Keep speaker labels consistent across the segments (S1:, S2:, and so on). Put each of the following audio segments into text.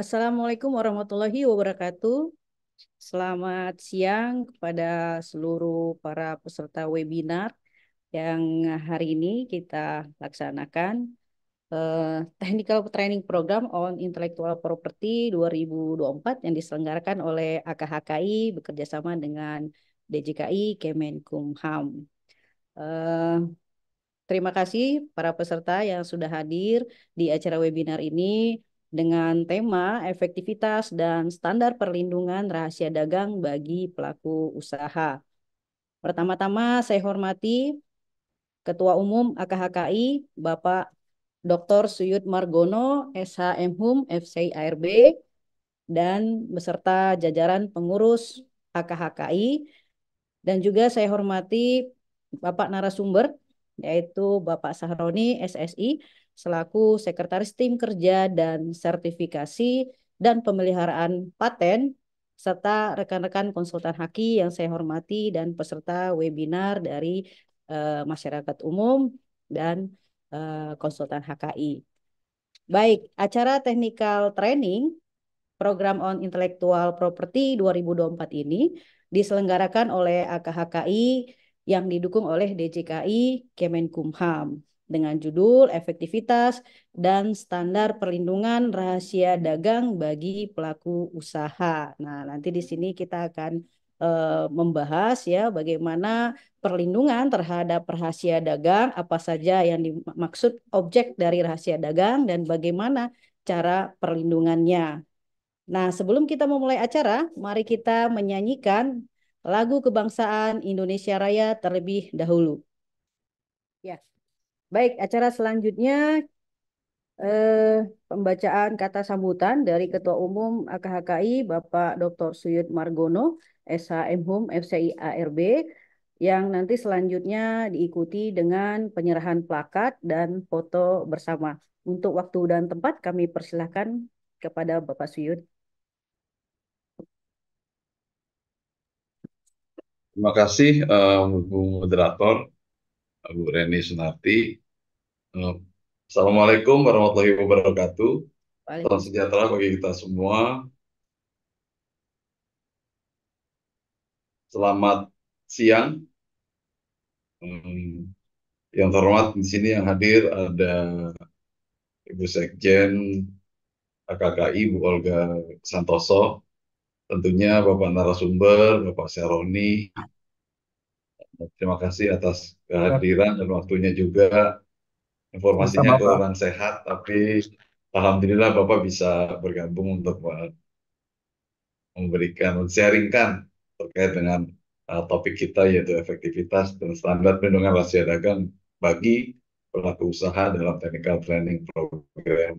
S1: Assalamualaikum warahmatullahi wabarakatuh. Selamat siang kepada seluruh para peserta webinar yang hari ini kita laksanakan Technical Training Program on Intellectual Property 2024 yang diselenggarakan oleh AKHKI bekerjasama dengan DJKI Kemenkumham. Eh, Terima kasih para peserta yang sudah hadir di acara webinar ini dengan tema efektivitas dan standar perlindungan rahasia dagang bagi pelaku usaha. Pertama-tama saya hormati Ketua Umum AKHKI Bapak Dr. Suyud Margono, SHM FCI ARB, dan beserta jajaran pengurus AKHKI. Dan juga saya hormati Bapak narasumber, yaitu Bapak Sahroni, SSI, selaku Sekretaris Tim Kerja dan Sertifikasi dan Pemeliharaan Paten, serta rekan-rekan konsultan Haki yang saya hormati dan peserta webinar dari masyarakat umum dan konsultan HKI. Baik, acara Technical Training Program on Intellectual Property 2024 ini diselenggarakan oleh AKHKI yang didukung oleh DJKI Kemenkumham dengan judul Efektivitas dan Standar Perlindungan Rahasia Dagang bagi Pelaku Usaha. Nah, nanti di sini kita akan membahas ya bagaimana perlindungan terhadap rahasia dagang, apa saja yang dimaksud objek dari rahasia dagang dan bagaimana cara perlindungannya. Nah, sebelum kita memulai acara, mari kita menyanyikan lagu kebangsaan Indonesia Raya terlebih dahulu. Ya, baik. Acara selanjutnya pembacaan kata sambutan dari Ketua Umum AKHKI Bapak Dr. Suyud Margono, SHM FCI ARB, yang nanti selanjutnya diikuti dengan penyerahan plakat dan foto bersama. Untuk waktu dan tempat kami persilahkan kepada Bapak Suyud.
S2: Terima kasih Bu Moderator, Bu Reni Sunarti. Assalamualaikum warahmatullahi wabarakatuh. Salam
S1: Waalaikumsalam.
S2: sejahtera bagi kita semua. Selamat siang. Yang terhormat di sini yang hadir ada Ibu Sekjen AKKI, Bu Olga Santoso. Tentunya Bapak narasumber, Bapak Seroni. Terima kasih atas kehadiran dan waktunya juga. Informasinya
S3: Sama-sama, Pak.
S2: kurang sehat, tapi alhamdulillah Bapak bisa bergabung untuk memberikan, sharingkan terkait dengan topik kita yaitu efektivitas dan standar perlindungan rahasia dagang bagi pelaku usaha dalam technical training program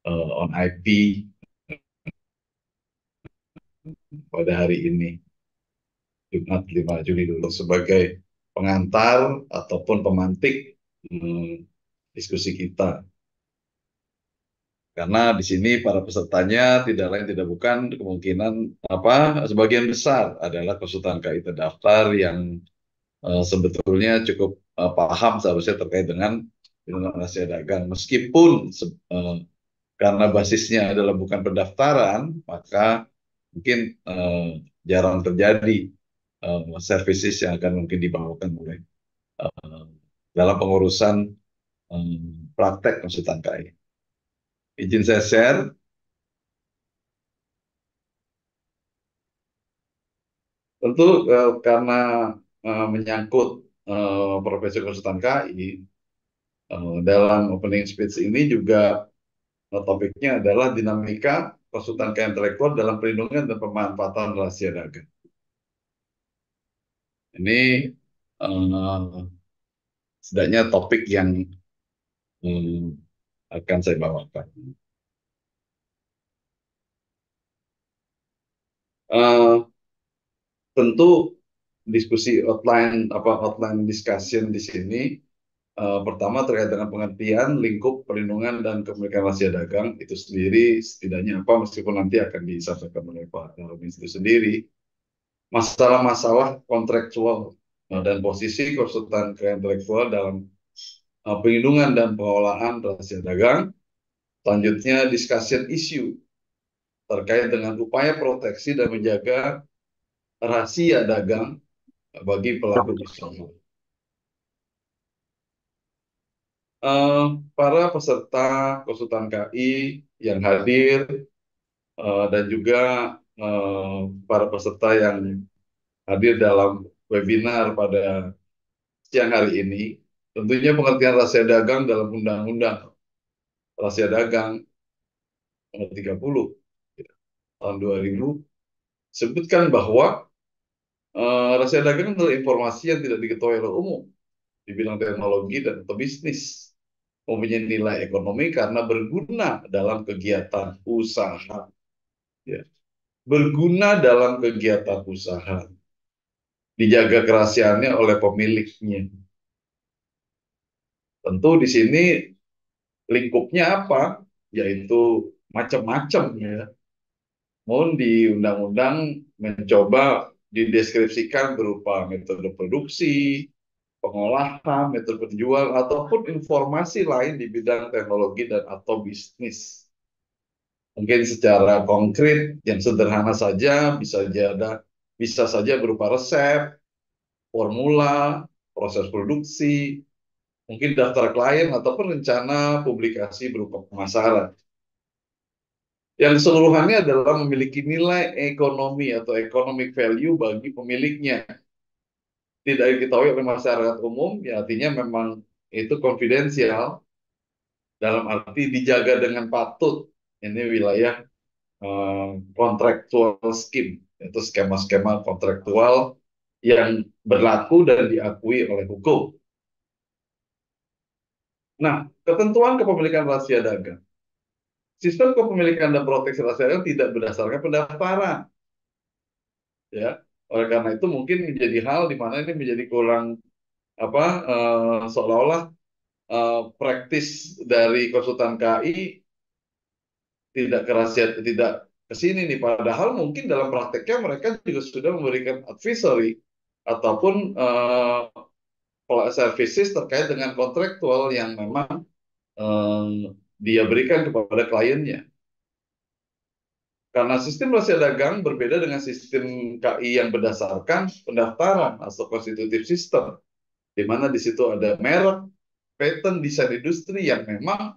S2: on IP pada hari ini, Jumat 5 Juli dulu, sebagai pengantar ataupun pemantik diskusi kita. Karena di sini para pesertanya tidak lain tidak bukan kemungkinan sebagian besar adalah konsultan KI terdaftar yang sebetulnya cukup paham seharusnya terkait dengan perlindungan rahasia dagang. Meskipun karena basisnya adalah bukan pendaftaran, maka mungkin jarang terjadi services yang akan mungkin dibawakan oleh dalam pengurusan praktek konsultan KI. Izin saya share. Tentu karena menyangkut profesi konsultan KI, dalam opening speech ini juga topiknya adalah dinamika konsultan KI intelektual dalam perlindungan dan pemanfaatan rahasia dagang. Ini setidaknya topik yang akan saya bawakan. Tentu diskusi outline discussion di sini pertama terkait dengan pengertian lingkup perlindungan dan kepemilikan rahasia dagang itu sendiri setidaknya apa, meskipun nanti akan disampaikan oleh Pak Darwin itu sendiri, masalah-masalah kontraktual dan posisi konsultan KI intelektual dalam perlindungan dan pengelolaan rahasia dagang, Selanjutnya, discussion issue terkait dengan upaya proteksi dan menjaga rahasia dagang bagi pelaku usaha. Para peserta konsultan KI yang hadir dan juga para peserta yang hadir dalam webinar pada siang hari ini, tentunya pengertian rahasia dagang dalam Undang-Undang Rahasia Dagang nomor 30 tahun 2000 sebutkan bahwa rahasia dagang adalah informasi yang tidak diketahui oleh umum di bidang teknologi dan atau bisnis, mempunyai nilai ekonomi karena berguna dalam kegiatan usaha. Ya. Berguna dalam kegiatan usaha. Dijaga kerahasiaannya oleh pemiliknya. Tentu di sini lingkupnya apa? Yaitu macam-macam ya. Mohon di undang-undang mencoba dideskripsikan berupa metode produksi, pengolahan, metode penjual, ataupun informasi lain di bidang teknologi dan atau bisnis. Mungkin secara konkret yang sederhana saja bisa saja berupa resep, formula, proses produksi, mungkin daftar klien ataupun rencana publikasi berupa pemasaran. Yang keseluruhannya adalah memiliki nilai ekonomi atau economic value bagi pemiliknya. Tidak diketahui oleh masyarakat umum, ya artinya memang itu konfidensial, dalam arti dijaga dengan patut. Ini wilayah contractual scheme, yaitu skema-skema kontraktual yang berlaku dan diakui oleh hukum. Nah, ketentuan kepemilikan rahasia dagang. Sistem kepemilikan dan proteksi rahasia dagang tidak berdasarkan pendaftaran. Ya, oleh karena itu mungkin menjadi hal di mana ini menjadi kurang apa seolah-olah praktis dari konsultan KI tidak ke sini nih, padahal mungkin dalam prakteknya mereka juga sudah memberikan advisory ataupun services terkait dengan kontraktual yang memang dia berikan kepada kliennya. Karena sistem rahasia dagang berbeda dengan sistem KI yang berdasarkan pendaftaran atau constitutive system, di mana di situ ada merek, patent, desain industri yang memang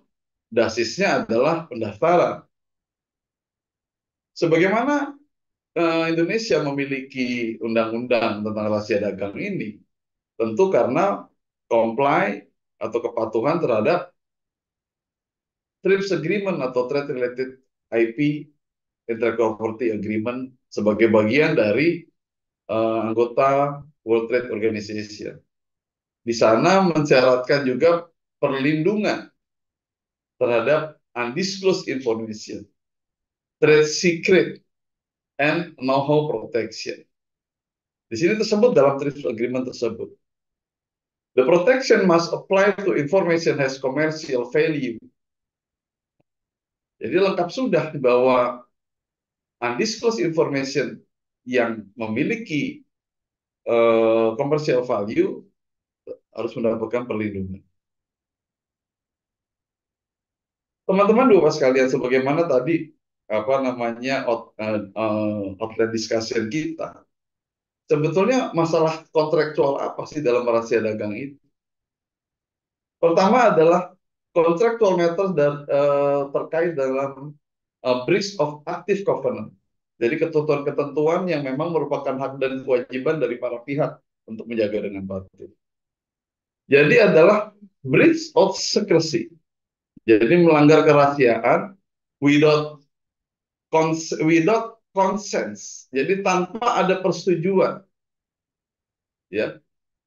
S2: basisnya adalah pendaftaran. Sebagaimana Indonesia memiliki undang-undang tentang rahasia dagang ini, tentu karena comply atau kepatuhan terhadap TRIPS Agreement atau Trade Related IP Intellectual Property Agreement sebagai bagian dari anggota World Trade Organization. Di sana mensyaratkan juga perlindungan terhadap undisclosed information, trade secret, and know-how protection. Di sini tersebut dalam TRIPS Agreement tersebut. The protection must apply to information has commercial value. Jadi lengkap sudah bahwa undisclosed information yang memiliki commercial value harus mendapatkan perlindungan. Teman-teman Bapak sekalian, sebagaimana tadi outline discussion kita, sebetulnya masalah kontraktual apa sih dalam rahasia dagang itu? Pertama adalah contractual matters terkait dalam breach of active covenant. Jadi ketentuan-ketentuan yang memang merupakan hak dan kewajiban dari para pihak untuk menjaga dengan baik. Jadi adalah breach of secrecy. Jadi melanggar kerahasiaan without consent. Jadi tanpa ada persetujuan ya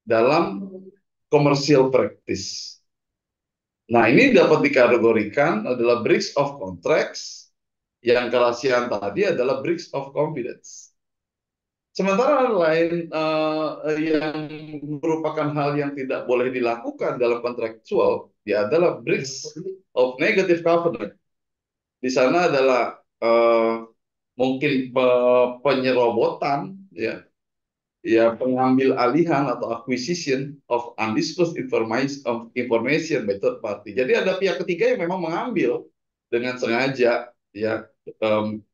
S2: dalam commercial practice. Nah, ini dapat dikategorikan adalah breach of contracts, yang kerahasiaan tadi adalah breach of confidence. Sementara lain yang merupakan hal yang tidak boleh dilakukan dalam kontraktual, ya adalah breach of negative covenant. Di sana adalah mungkin penyerobotan, ya pengambil alihan atau acquisition of undisclosed information by third party. Jadi ada pihak ketiga yang memang mengambil dengan sengaja ya, em,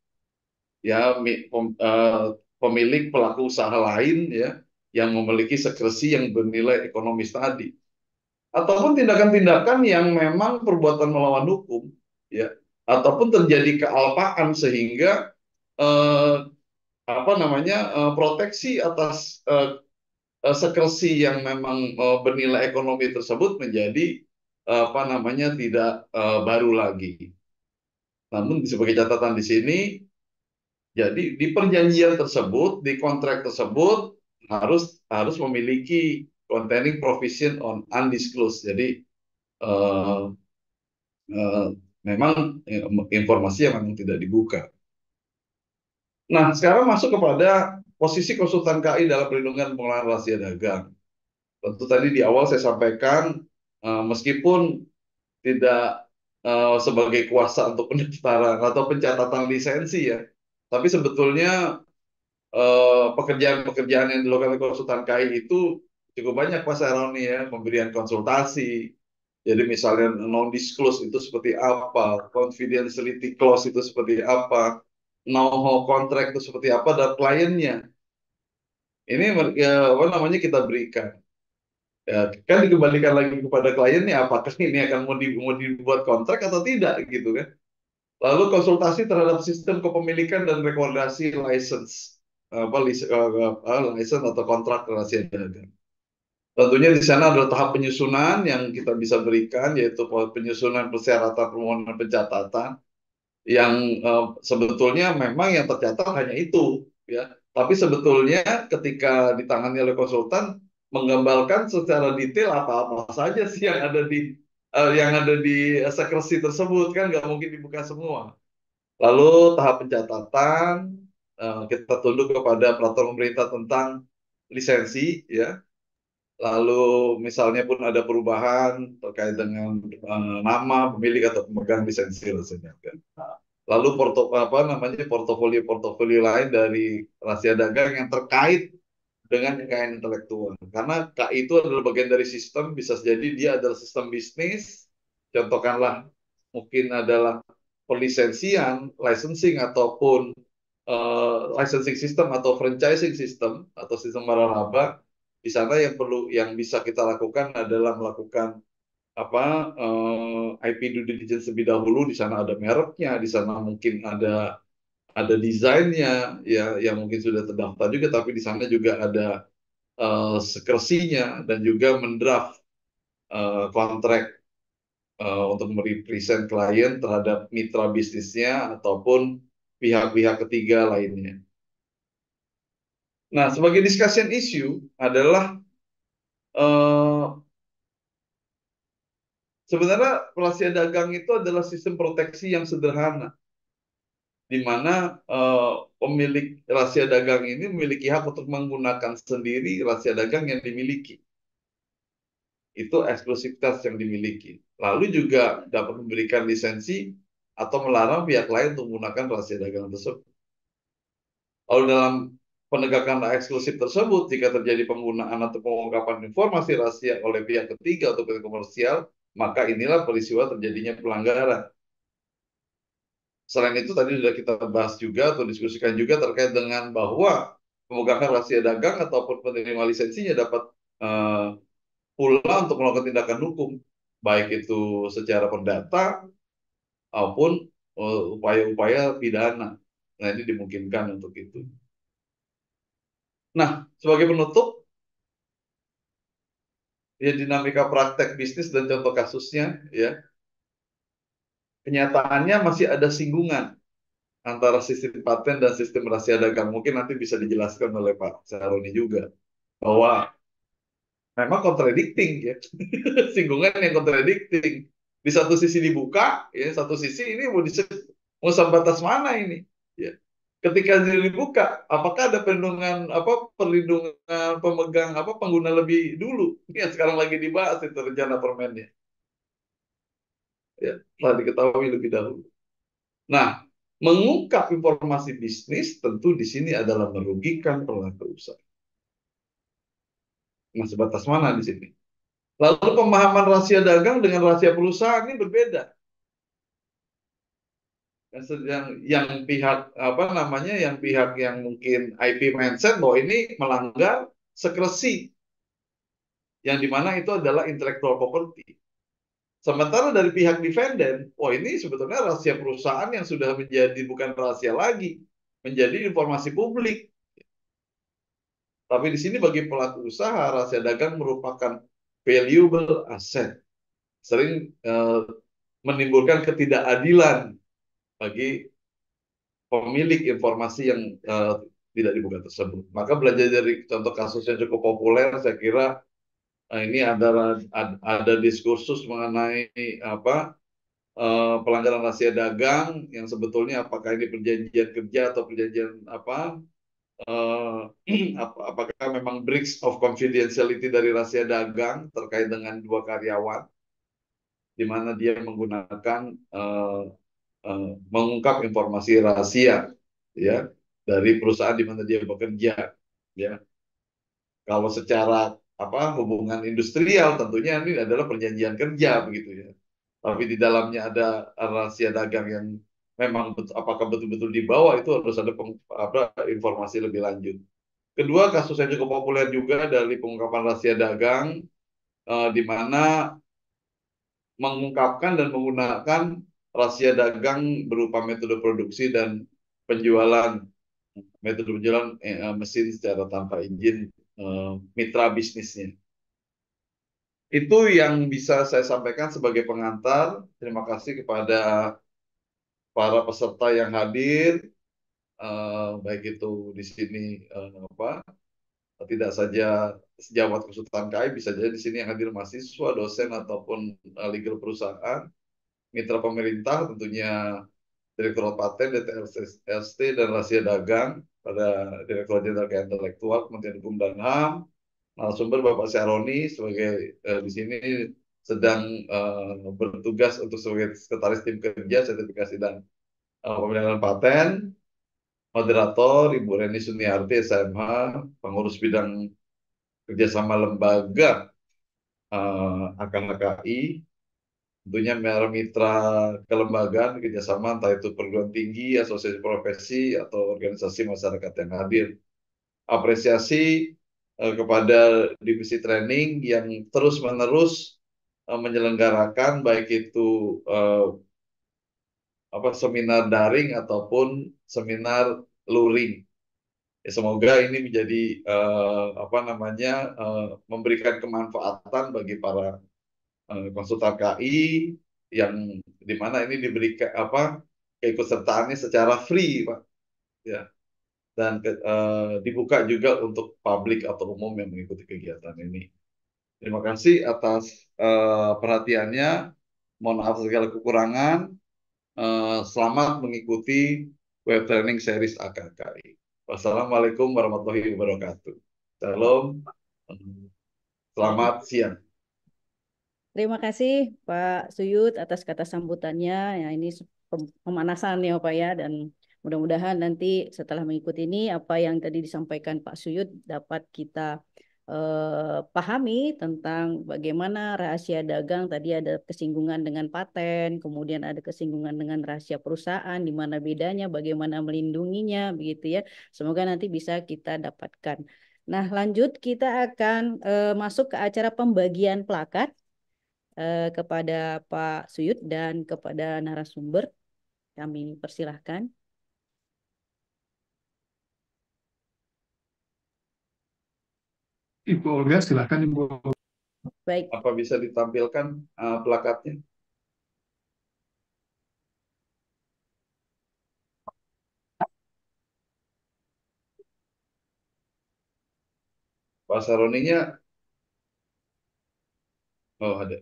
S2: pemilik pelaku usaha lain ya yang memiliki sekresi yang bernilai ekonomis tadi, ataupun tindakan-tindakan yang memang perbuatan melawan hukum ya, ataupun terjadi kealpaan sehingga eh, apa namanya proteksi atas sekresi yang memang bernilai ekonomi tersebut menjadi apa namanya tidak baru lagi. Namun sebagai catatan di sini, jadi di perjanjian tersebut, di kontrak tersebut harus memiliki containing provision on undisclosed. Jadi eh, eh, memang informasi yang memang tidak dibuka. Nah, sekarang masuk kepada posisi konsultan KI dalam perlindungan pengelolaan rahasia dagang. Tentu tadi di awal saya sampaikan, meskipun tidak sebagai kuasa untuk pendaftaran atau pencatatan lisensi ya, tapi sebetulnya pekerjaan-pekerjaan yang dilakukan oleh konsultan KI itu cukup banyak Pak Saroni ya, pemberian konsultasi. Jadi misalnya non-disclose itu seperti apa, confidentiality clause itu seperti apa, know-how contract itu seperti apa, dan kliennya. Ini ya, apa namanya kita berikan. Ya, kan dikembalikan lagi kepada kliennya, apakah ini akan mau dibuat kontrak atau tidak gitu kan. Lalu konsultasi terhadap sistem kepemilikan dan rekomendasi license license atau kontrak rahasia dagang. Tentunya di sana ada tahap penyusunan yang kita bisa berikan, yaitu penyusunan persyaratan permohonan pencatatan yang sebetulnya memang yang tercatat hanya itu ya. Tapi sebetulnya ketika ditangani oleh konsultan menggambarkan secara detail apa-apa saja sih yang ada di sekresi tersebut, kan nggak mungkin dibuka semua. Lalu tahap pencatatan, kita tunduk kepada peraturan pemerintah tentang lisensi ya. Lalu misalnya pun ada perubahan terkait dengan nama pemilik atau pemegang lisensi rasanya. Lalu apa namanya portofolio lain dari rahasia dagang yang terkait dengan kekayaan intelektual. Karena KI itu adalah bagian dari sistem, bisa jadi dia adalah sistem bisnis. Contohkanlah mungkin adalah perlisensian, licensing ataupun licensing system atau franchising system atau sistem waralaba. Di sana yang bisa kita lakukan adalah melakukan apa IP due diligence lebih dahulu. Di sana ada mereknya, di sana mungkin ada desainnya ya yang mungkin sudah terdaftar juga, tapi di sana juga ada sekresinya dan juga mendraft kontrak untuk merepresent klien terhadap mitra bisnisnya ataupun pihak-pihak ketiga lainnya. Nah, sebagai discussion issue adalah eh, sebenarnya rahasia dagang itu adalah sistem proteksi yang sederhana, di mana pemilik rahasia dagang ini memiliki hak untuk menggunakan sendiri rahasia dagang yang dimiliki. Itu eksklusivitas yang dimiliki. Lalu juga dapat memberikan lisensi atau melarang pihak lain untuk menggunakan rahasia dagang tersebut. Lalu dalam penegakan hak eksklusif tersebut, jika terjadi penggunaan atau pengungkapan informasi rahasia oleh pihak ketiga atau pihak komersial, maka inilah peristiwa terjadinya pelanggaran. Selain itu tadi sudah kita bahas juga atau diskusikan juga terkait dengan bahwa pemegang rahasia dagang ataupun penerima lisensinya dapat eh, pula untuk melakukan tindakan hukum, baik itu secara perdata maupun upaya-upaya pidana. Nah, ini dimungkinkan untuk itu. Nah, sebagai penutup, ya dinamika praktek bisnis dan contoh kasusnya, ya kenyataannya masih ada singgungan antara sistem paten dan sistem rahasia dagang. Mungkin nanti bisa dijelaskan oleh Pak Saroni juga bahwa memang contradicting ya, singgungan yang contradicting. Di satu sisi dibuka, ya satu sisi ini mau sebatas mana ini? Ya. Ketika dibuka, apakah ada perlindungan pemegang pengguna lebih dulu? Ini yang sekarang lagi dibahas itu rencana permennya. Ya, telah diketahui lebih dahulu. Nah, mengungkap informasi bisnis tentu di sini adalah merugikan pelaku usaha. Nah, sebatas mana di sini? Lalu pemahaman rahasia dagang dengan rahasia perusahaan ini berbeda. yang pihak apa namanya, yang pihak yang mungkin IP mindset bahwa ini melanggar sekresi, yang dimana itu adalah intellectual property. Sementara dari pihak defendant, oh ini sebetulnya rahasia perusahaan yang sudah menjadi bukan rahasia lagi, menjadi informasi publik. Tapi di sini bagi pelaku usaha, rahasia dagang merupakan valuable asset. Sering menimbulkan ketidakadilan bagi pemilik informasi yang tidak dibuka tersebut. Maka belajar dari contoh kasus yang cukup populer, saya kira ini ada diskursus mengenai apa pelanggaran rahasia dagang yang sebetulnya apakah ini perjanjian kerja atau perjanjian apa, apakah memang breach of confidentiality dari rahasia dagang terkait dengan dua karyawan di mana dia menggunakan mengungkap informasi rahasia ya dari perusahaan di mana dia bekerja ya. Kalau secara apa hubungan industrial tentunya ini adalah perjanjian kerja begitu ya. Tapi di dalamnya ada rahasia dagang yang memang apakah betul-betul dibawa, itu harus ada informasi lebih lanjut. Kedua, kasus yang cukup populer juga dari pengungkapan rahasia dagang di mana mengungkapkan dan menggunakan rahasia dagang berupa metode produksi dan penjualan metode penjualan mesin secara tanpa izin mitra bisnisnya. Itu yang bisa saya sampaikan sebagai pengantar. Terima kasih kepada para peserta yang hadir, baik itu di sini apa, tidak saja sejawat konsultan KAI, bisa jadi di sini yang hadir mahasiswa, dosen ataupun legal perusahaan, mitra pemerintah tentunya Direktorat Paten, DTRST dan Rahasia Dagang pada Direktorat Jenderal Kekayaan Intelektual Kementerian Hukum dan HAM. Narasumber Bapak Syaroni sebagai di sini sedang bertugas untuk sebagai sekretaris tim kerja sertifikasi dan pemilihan paten. Moderator Ibu Reni Suniarti SMH, pengurus bidang kerjasama lembaga AKKI, tentunya mitra kelembagaan kerjasama entah itu perguruan tinggi, asosiasi profesi atau organisasi masyarakat yang hadir. Apresiasi kepada divisi training yang terus-menerus menyelenggarakan baik itu apa seminar daring ataupun seminar luring. Ya, semoga ini menjadi apa namanya memberikan kemanfaatan bagi para konsultan KI yang dimana ini diberikan apa keikutsertaannya secara free, Pak, ya, dan dibuka juga untuk publik atau umum yang mengikuti kegiatan ini. Terima kasih atas perhatiannya. Mohon maaf segala kekurangan. Selamat mengikuti web training series AKKI. Wassalamualaikum warahmatullahi wabarakatuh. Shalom. Selamat siang.
S1: Terima kasih Pak Suyut atas kata sambutannya. Ya, ini pemanasan ya Pak ya, dan mudah-mudahan nanti setelah mengikuti ini apa yang tadi disampaikan Pak Suyut dapat kita pahami tentang bagaimana rahasia dagang. Tadi ada kesinggungan dengan paten, kemudian ada kesinggungan dengan rahasia perusahaan, di mana bedanya, bagaimana melindunginya, begitu ya. Semoga nanti bisa kita dapatkan. Nah, lanjut kita akan masuk ke acara pembagian plakat kepada Pak Suyut dan kepada narasumber. Kami persilahkan.
S3: Ibu Olga, silakan Ibu.
S1: Baik,
S2: Apa bisa ditampilkan plakatnya? Pak Saroninya, oh ada.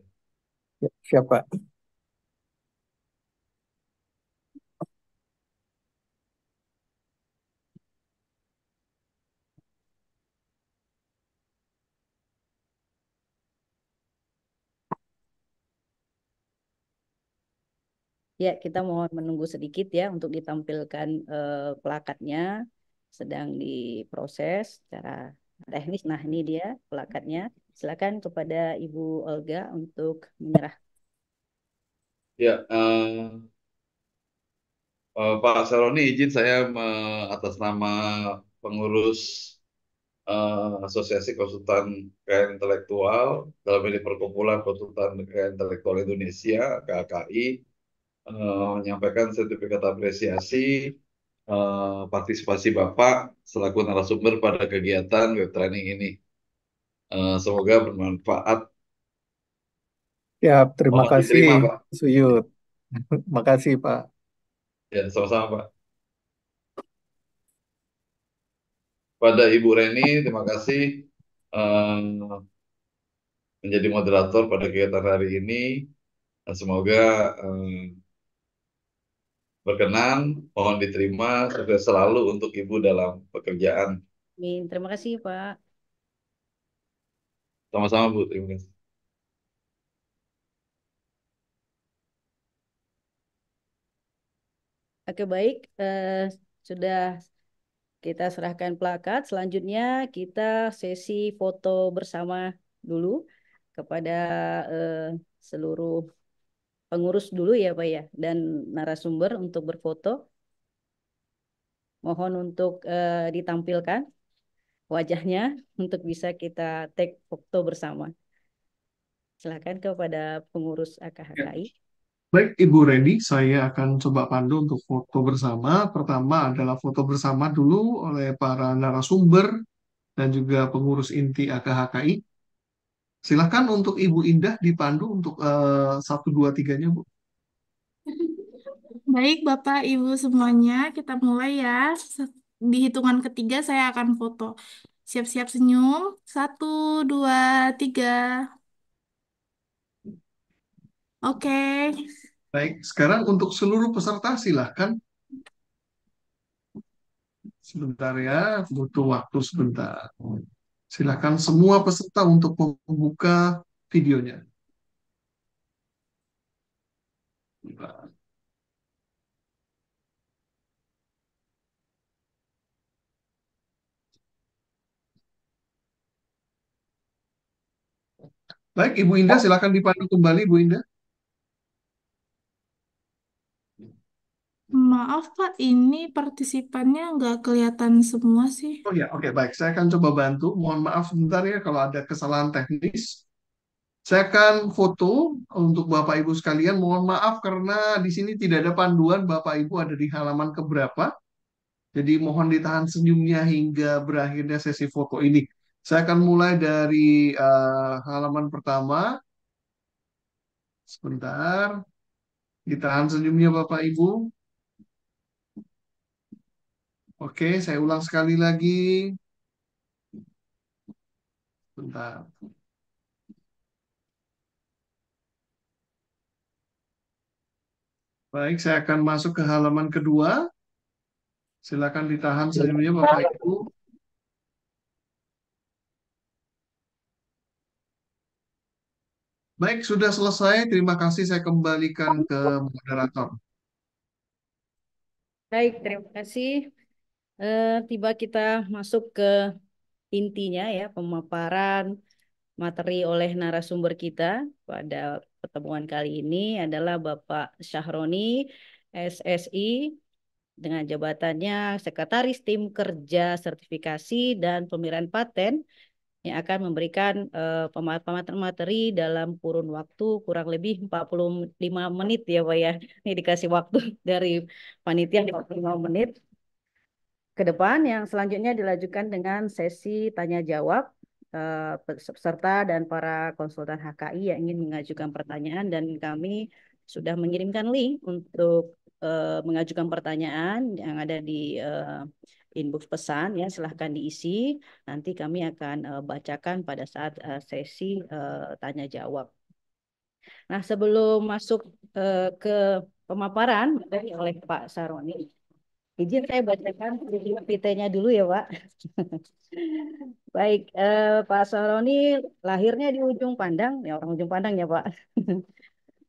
S3: Siapa?
S1: ya kita mohon menunggu sedikit ya untuk ditampilkan plakatnya. Sedang diproses secara teknis. Nah, ini dia plakatnya. Silakan kepada Ibu Olga untuk menyerah.
S2: Ya, Pak Saroni, izin saya atas nama pengurus Asosiasi Konsultan Kekayaan Intelektual dalam ini Perkumpulan Konsultan Kekayaan Intelektual Indonesia (KKI) menyampaikan sertifikat apresiasi partisipasi Bapak selaku narasumber pada kegiatan web training ini. Semoga bermanfaat.
S3: Ya, terima
S2: Mohon
S3: kasih,
S2: diterima, Pak.
S3: Suyut. Makasih, Pak.
S2: Ya, sama-sama, Pak. Pada Ibu Reni, terima kasih eh, menjadi moderator pada kegiatan hari ini. Dan semoga berkenan, mohon diterima, sukses selalu untuk Ibu dalam pekerjaan.
S1: Amin. Terima kasih, Pak.
S2: Sama-sama, Bu. Terima kasih.
S1: Oke, baik. Sudah kita serahkan plakat. Selanjutnya kita sesi foto bersama dulu kepada eh, seluruh pengurus dulu ya, Pak ya, dan narasumber untuk berfoto. Mohon untuk ditampilkan wajahnya untuk bisa kita take foto bersama. Silakan kepada pengurus
S3: Ya.
S1: AKHKI.
S3: Baik, Ibu Reni, saya akan coba pandu untuk foto bersama. Pertama adalah foto bersama dulu oleh para narasumber dan juga pengurus inti AKHKI. Silakan untuk Ibu Indah dipandu untuk 1, 2, 3-nya, Bu.
S4: Baik, Bapak, Ibu semuanya, kita mulai ya. Di hitungan ketiga saya akan foto. Siap-siap senyum. 1, 2, 3. Oke.
S3: Baik, sekarang untuk seluruh peserta silakan. Sebentar ya, butuh waktu sebentar. Silakan semua peserta untuk membuka videonya. Baik, Ibu Indah, silakan dipandu kembali, Ibu Indah.
S4: Maaf, Pak, ini partisipannya nggak kelihatan semua sih.
S3: Oh ya, oke, baik. Saya akan coba bantu. Mohon maaf sebentar ya kalau ada kesalahan teknis. Saya akan foto untuk Bapak Ibu sekalian. Mohon maaf karena di sini tidak ada panduan Bapak Ibu ada di halaman keberapa. Jadi mohon ditahan senyumnya hingga berakhirnya sesi foto ini. Saya akan mulai dari halaman pertama. Sebentar. Ditahan senyumnya Bapak Ibu. Oke, saya ulang sekali lagi. Bentar. Baik, saya akan masuk ke halaman kedua. Silakan ditahan senyumnya Bapak Ibu. Baik, sudah selesai. Terima kasih. Saya kembalikan ke moderator.
S1: Baik, terima kasih. Tiba kita masuk ke intinya ya, pemaparan materi oleh narasumber kita pada pertemuan kali ini adalah Bapak Syahroni, SSI, dengan jabatannya Sekretaris Tim Kerja Sertifikasi dan Pemeliharaan Paten yang akan memberikan pemaparan materi dalam kurun waktu kurang lebih 45 menit ya Pak ya. Ini dikasih waktu dari panitia 45 menit ke depan. Yang selanjutnya dilanjutkan dengan sesi tanya jawab peserta dan para konsultan HKI yang ingin mengajukan pertanyaan, dan kami sudah mengirimkan link untuk mengajukan pertanyaan yang ada di inbox pesan ya, silahkan diisi. Nanti kami akan bacakan pada saat sesi tanya jawab. Nah, sebelum masuk ke pemaparan oleh Pak Saroni, izin saya bacakan PT-nya dulu ya, Pak. Baik, Pak Saroni lahirnya di Ujung Pandang, ya orang Ujung Pandang ya, Pak.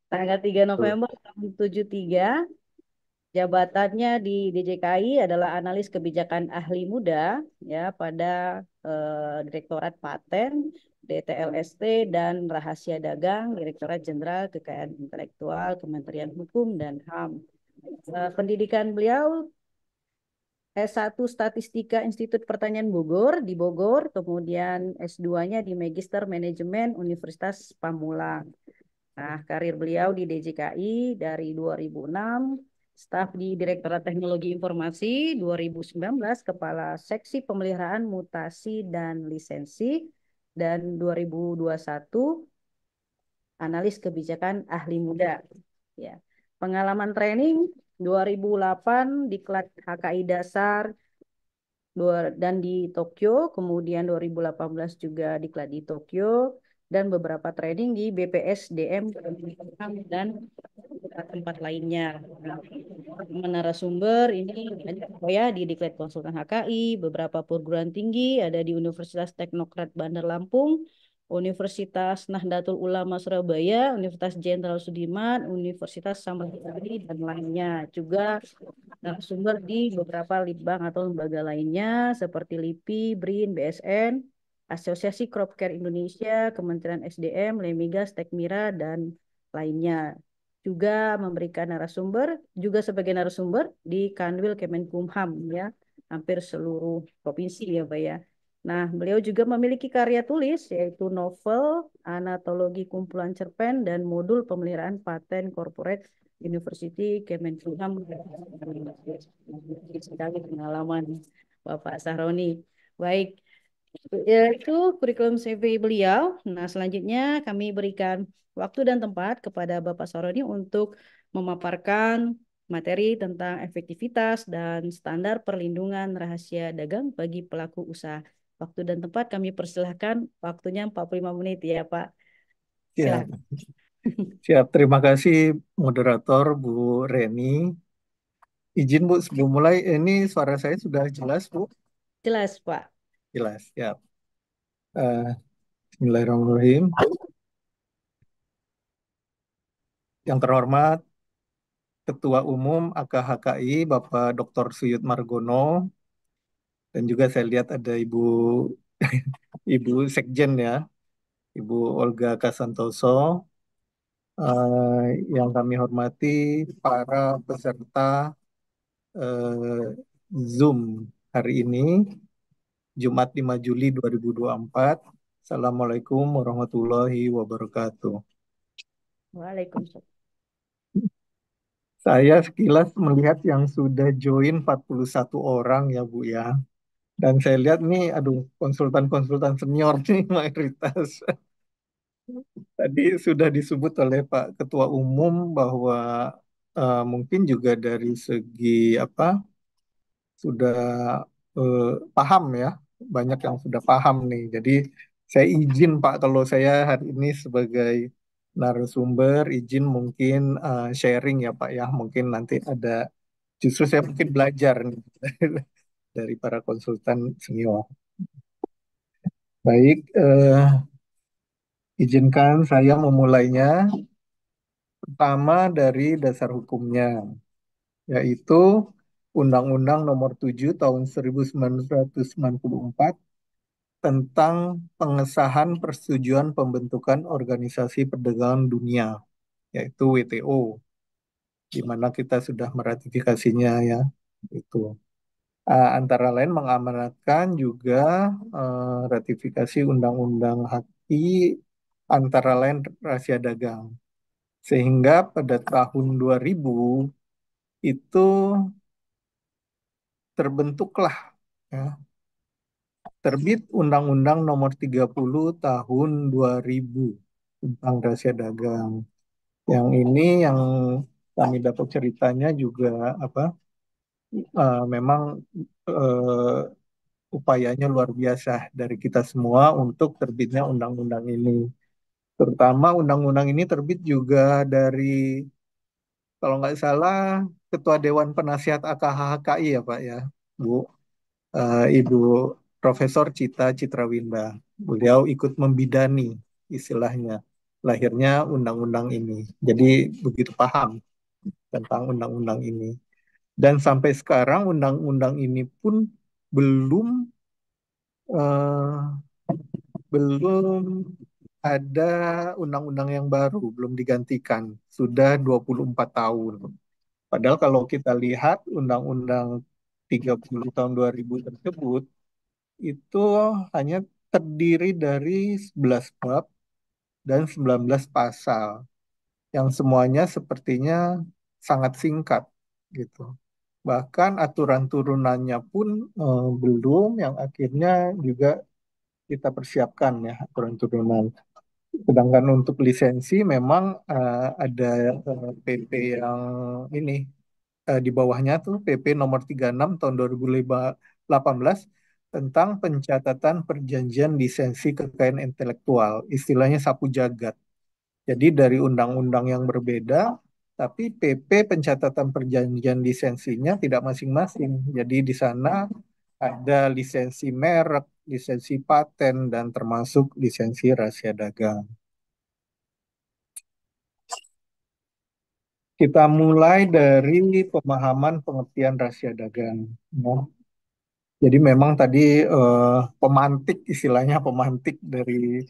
S1: Tanggal 3 November tahun 73. Jabatannya di DJKI adalah analis kebijakan ahli muda ya pada Direktorat Paten, DTLST dan Rahasia Dagang, Direktorat Jenderal Kekayaan Intelektual, Kementerian Hukum dan HAM. Pendidikan beliau S1 Statistika Institut Pertanian Bogor di Bogor, kemudian S2-nya di Magister Manajemen Universitas Pamulang. Nah, karir beliau di DJKI dari 2006, staf di Direktorat Teknologi Informasi, 2019 Kepala Seksi Pemeliharaan Mutasi dan Lisensi, dan 2021 Analis Kebijakan Ahli Muda. Ya. Pengalaman training 2008 di kelas HKI Dasar dan di Tokyo, kemudian 2018 juga diklat di Tokyo, dan beberapa training di BPS DM dan tempat lainnya. Narasumber ini ya di Diklat Konsultan HKI, beberapa perguruan tinggi ada di Universitas Teknokrat Bandar Lampung, Universitas Nahdlatul Ulama Surabaya, Universitas Jenderal Sudirman, Universitas Sambal dan lainnya. Juga narasumber di beberapa litbang atau lembaga lainnya seperti LIPI, BRIN, BSN, Asosiasi Crop Care Indonesia, Kementerian SDM, Lemigas, Tekmira, dan lainnya. Juga memberikan narasumber, juga sebagai narasumber di Kanwil Kemenkumham ya, hampir seluruh provinsi ya Pak ya. Nah, beliau juga memiliki karya tulis yaitu novel, anatologi kumpulan cerpen, dan modul pemeliharaan paten corporate University Kemenkumham. Sekali pengalaman Bapak Sahroni. Baik, itu kurikulum CV beliau. Nah, selanjutnya kami berikan waktu dan tempat kepada Bapak Sahroni untuk memaparkan materi tentang efektivitas dan standar perlindungan rahasia dagang bagi pelaku usaha. Waktu dan tempat kami persilahkan, waktunya 45 menit ya Pak.
S5: Ya,
S1: Silakan.
S5: siap. Terima kasih moderator Bu Reni. Izin Bu, sebelum mulai, ini suara saya sudah jelas Bu?
S1: Jelas Pak.
S5: Jelas, siap. Bismillahirrahmanirrahim. Yang terhormat Ketua Umum AKHKI Bapak Dr. Suyut Margono, dan juga saya lihat ada Ibu Sekjen ya, Ibu Olga Kasantoso. Yang kami hormati para peserta eh, Zoom hari ini, Jumat 5 Juli 2024. Assalamualaikum warahmatullahi wabarakatuh.
S1: Waalaikumsalam.
S5: Saya sekilas melihat yang sudah join 41 orang ya Bu ya. Dan saya lihat nih, aduh, konsultan-konsultan senior nih mayoritas. Tadi sudah disebut oleh Pak Ketua Umum bahwa mungkin juga dari segi apa sudah eh, paham ya, banyak yang sudah paham nih. Jadi saya izin Pak, kalau saya hari ini sebagai narasumber, izin mungkin sharing ya Pak ya, mungkin nanti ada, justru saya mungkin belajar nih dari para konsultan senior. Baik, izinkan saya memulainya. Pertama dari dasar hukumnya, yaitu Undang-Undang Nomor 7 Tahun 1994 tentang pengesahan persetujuan pembentukan Organisasi Perdagangan Dunia, yaitu WTO, di mana kita sudah meratifikasinya ya. Itu antara lain mengamanatkan juga ratifikasi Undang-Undang HAKI, antara lain rahasia dagang. Sehingga pada tahun 2000 itu terbentuklah ya, terbit Undang-Undang Nomor 30 Tahun 2000 tentang rahasia dagang. Yang ini yang kami dapat ceritanya juga apa memang upayanya luar biasa dari kita semua untuk terbitnya undang-undang ini. Terutama undang-undang ini terbit juga dari, kalau nggak salah, Ketua Dewan Penasihat AKHKI ya Pak ya, Bu, Ibu Profesor Cita Citrawinda. Beliau ikut membidani istilahnya lahirnya undang-undang ini. Jadi begitu paham tentang undang-undang ini. Dan sampai sekarang undang-undang ini pun belum eh, belum ada undang-undang yang baru, belum digantikan. Sudah 24 tahun. Padahal kalau kita lihat Undang-Undang 30 tahun 2000 tersebut, itu hanya terdiri dari 11 bab dan 19 pasal, yang semuanya sepertinya sangat singkat gitu. Bahkan aturan turunannya pun belum, yang akhirnya juga kita persiapkan ya aturan turunan. Sedangkan untuk lisensi memang ada PP yang ini di bawahnya tuh PP nomor 36 tahun 2018 tentang pencatatan perjanjian lisensi kekayaan intelektual, istilahnya sapu jagat. Jadi dari undang-undang yang berbeda, tapi PP pencatatan perjanjian lisensinya tidak masing-masing. Jadi di sana ada lisensi merek, lisensi paten, dan termasuk lisensi rahasia dagang. Kita mulai dari pemahaman pengertian rahasia dagang. Ya. Jadi memang tadi pemantik, istilahnya pemantik dari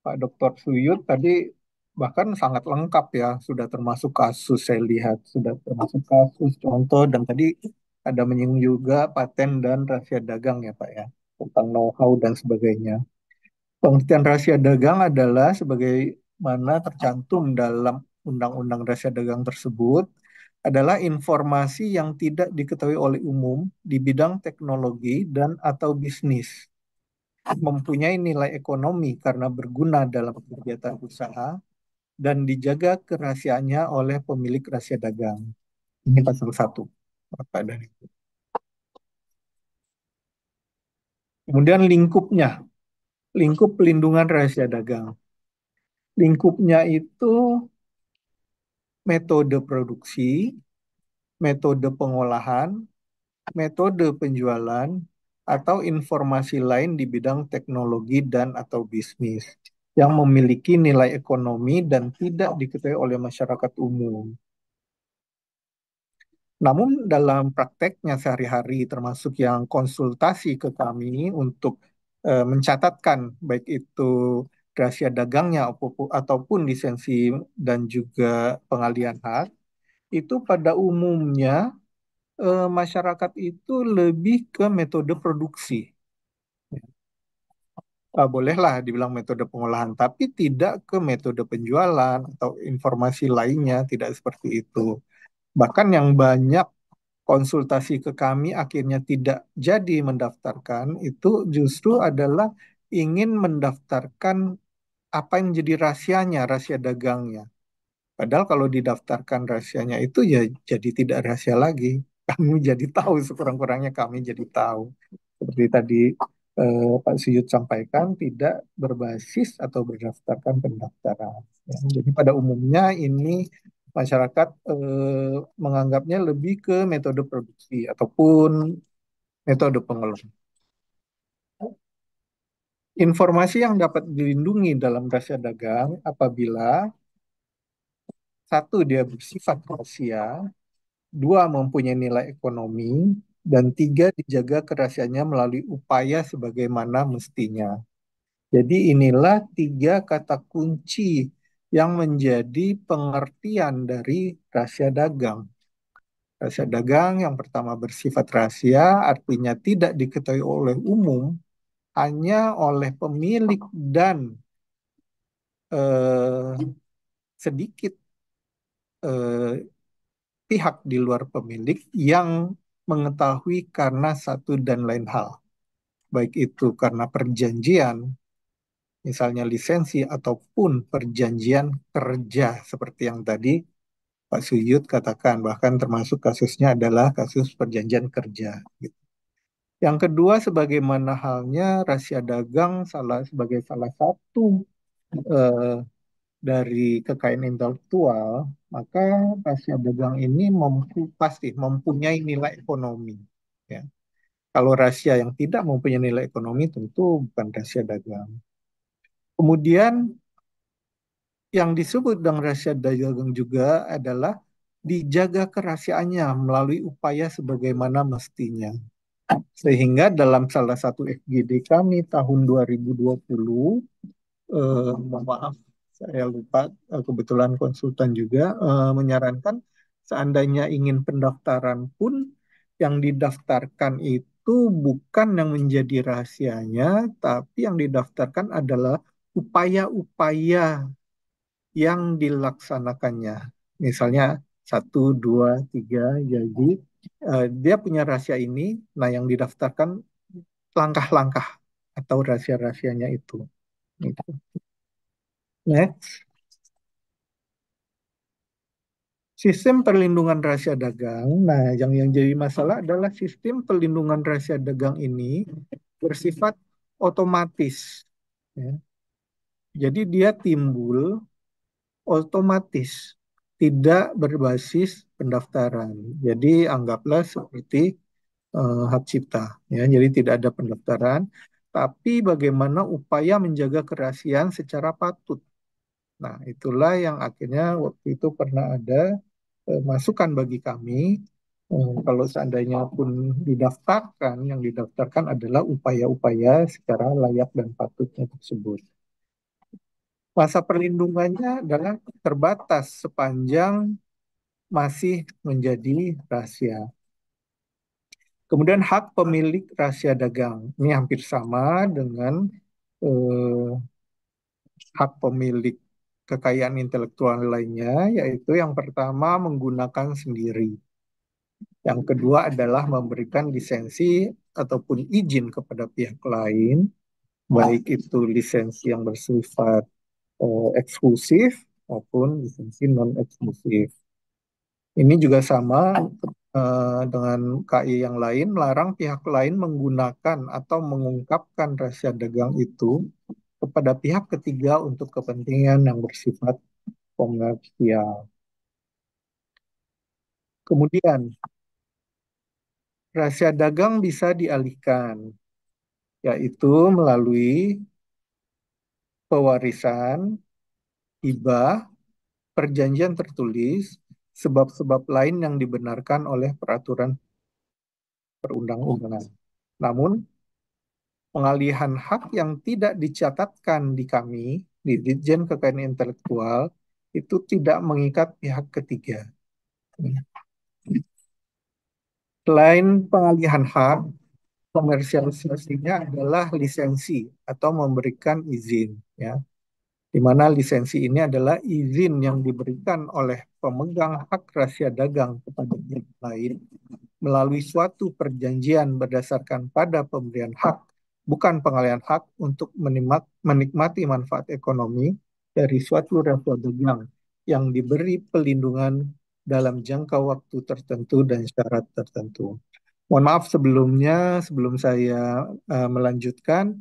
S5: Pak Dr. Suyut tadi bahkan sangat lengkap ya, sudah termasuk kasus saya lihat, sudah termasuk kasus, contoh, dan tadi ada menyinggung juga paten dan rahasia dagang ya Pak ya, tentang know-how dan sebagainya. Pengertian rahasia dagang adalah sebagaimana tercantum dalam Undang-Undang Rahasia Dagang tersebut, adalah informasi yang tidak diketahui oleh umum di bidang teknologi dan atau bisnis, mempunyai nilai ekonomi karena berguna dalam kegiatan usaha, dan dijaga kerahasiaannya oleh pemilik rahasia dagang. Ini pasal 1. Bapak dan Ibu. Kemudian lingkup pelindungan rahasia dagang. Lingkupnya itu metode produksi, metode pengolahan, metode penjualan, atau informasi lain di bidang teknologi dan atau bisnis yang memiliki nilai ekonomi dan tidak diketahui oleh masyarakat umum. Namun dalam prakteknya sehari-hari, termasuk yang konsultasi ke kami untuk mencatatkan baik itu rahasia dagangnya ataupun lisensi dan juga pengalian hak, itu pada umumnya masyarakat itu lebih ke metode produksi. Bolehlah dibilang metode pengolahan, tapi tidak ke metode penjualan atau informasi lainnya, tidak seperti itu. Bahkan yang banyak konsultasi ke kami akhirnya tidak jadi mendaftarkan, itu justru adalah ingin mendaftarkan apa yang jadi rahasianya, rahasia dagangnya. Padahal kalau didaftarkan rahasianya itu ya jadi tidak rahasia lagi. Kami jadi tahu, sekurang-kurangnya kami jadi tahu. Seperti tadi Pak Suyut sampaikan, tidak berbasis atau berdasarkan pendaftaran. Ya, jadi pada umumnya ini masyarakat menganggapnya lebih ke metode produksi ataupun metode pengelolaan. Informasi yang dapat dilindungi dalam rahasia dagang apabila satu, dia bersifat rahasia, dua, mempunyai nilai ekonomi, dan tiga, dijaga kerahasiaannya melalui upaya sebagaimana mestinya. Jadi inilah tiga kata kunci yang menjadi pengertian dari rahasia dagang. Rahasia dagang yang pertama bersifat rahasia, artinya tidak diketahui oleh umum, hanya oleh pemilik dan sedikit pihak di luar pemilik yang mengetahui karena satu dan lain hal. Baik itu karena perjanjian, misalnya lisensi, ataupun perjanjian kerja, seperti yang tadi Pak Suyut katakan, bahkan termasuk kasusnya adalah kasus perjanjian kerja. Yang kedua, sebagaimana halnya rahasia dagang sebagai salah satu eh, dari kekayaan intelektual, maka rahasia dagang ini pasti mempunyai nilai ekonomi. Ya. Kalau rahasia yang tidak mempunyai nilai ekonomi tentu bukan rahasia dagang. Kemudian yang disebut dengan rahasia dagang juga adalah dijaga kerahasiaannya melalui upaya sebagaimana mestinya. Sehingga dalam salah satu FGD kami tahun 2020, mohon maaf saya lupa, kebetulan konsultan juga menyarankan seandainya ingin pendaftaran pun yang didaftarkan itu bukan yang menjadi rahasianya, tapi yang didaftarkan adalah upaya-upaya yang dilaksanakannya. Misalnya satu, dua, tiga, jadi dia punya rahasia ini, nah yang didaftarkan langkah-langkah atau rahasia-rahasianya itu. Gitu. Next. Sistem perlindungan rahasia dagang. Nah, yang jadi masalah adalah sistem perlindungan rahasia dagang ini bersifat otomatis. Ya. Jadi dia timbul otomatis, tidak berbasis pendaftaran. Jadi anggaplah seperti hak cipta. Ya. Jadi tidak ada pendaftaran, tapi bagaimana upaya menjaga kerahasiaan secara patut. Nah, itulah yang akhirnya waktu itu pernah ada masukan bagi kami. Kalau seandainya pun didaftarkan, yang didaftarkan adalah upaya-upaya secara layak dan patutnya tersebut. Masa perlindungannya adalah terbatas sepanjang masih menjadi rahasia. Kemudian hak pemilik rahasia dagang. Ini hampir sama dengan eh, hak pemilik kekayaan intelektual lainnya, yaitu yang pertama menggunakan sendiri. Yang kedua adalah memberikan lisensi ataupun izin kepada pihak lain, baik itu lisensi yang bersifat eksklusif maupun lisensi non-eksklusif. Ini juga sama dengan KI yang lain, melarang pihak lain menggunakan atau mengungkapkan rahasia dagang itu kepada pihak ketiga untuk kepentingan yang bersifat komersial. Kemudian, rahasia dagang bisa dialihkan, yaitu melalui pewarisan, hibah, perjanjian tertulis, sebab-sebab lain yang dibenarkan oleh peraturan perundang-undangan. Namun, pengalihan hak yang tidak dicatatkan di kami, di Ditjen Kekayaan Intelektual, itu tidak mengikat pihak ketiga. Selain pengalihan hak, komersialisasinya adalah lisensi atau memberikan izin, ya. Di mana lisensi ini adalah izin yang diberikan oleh pemegang hak rahasia dagang kepada pihak lain melalui suatu perjanjian berdasarkan pada pemberian hak, bukan pengalihan hak untuk menikmati manfaat ekonomi dari suatu rahasia dagang yang diberi pelindungan dalam jangka waktu tertentu dan syarat tertentu. Mohon maaf sebelumnya, sebelum saya melanjutkan,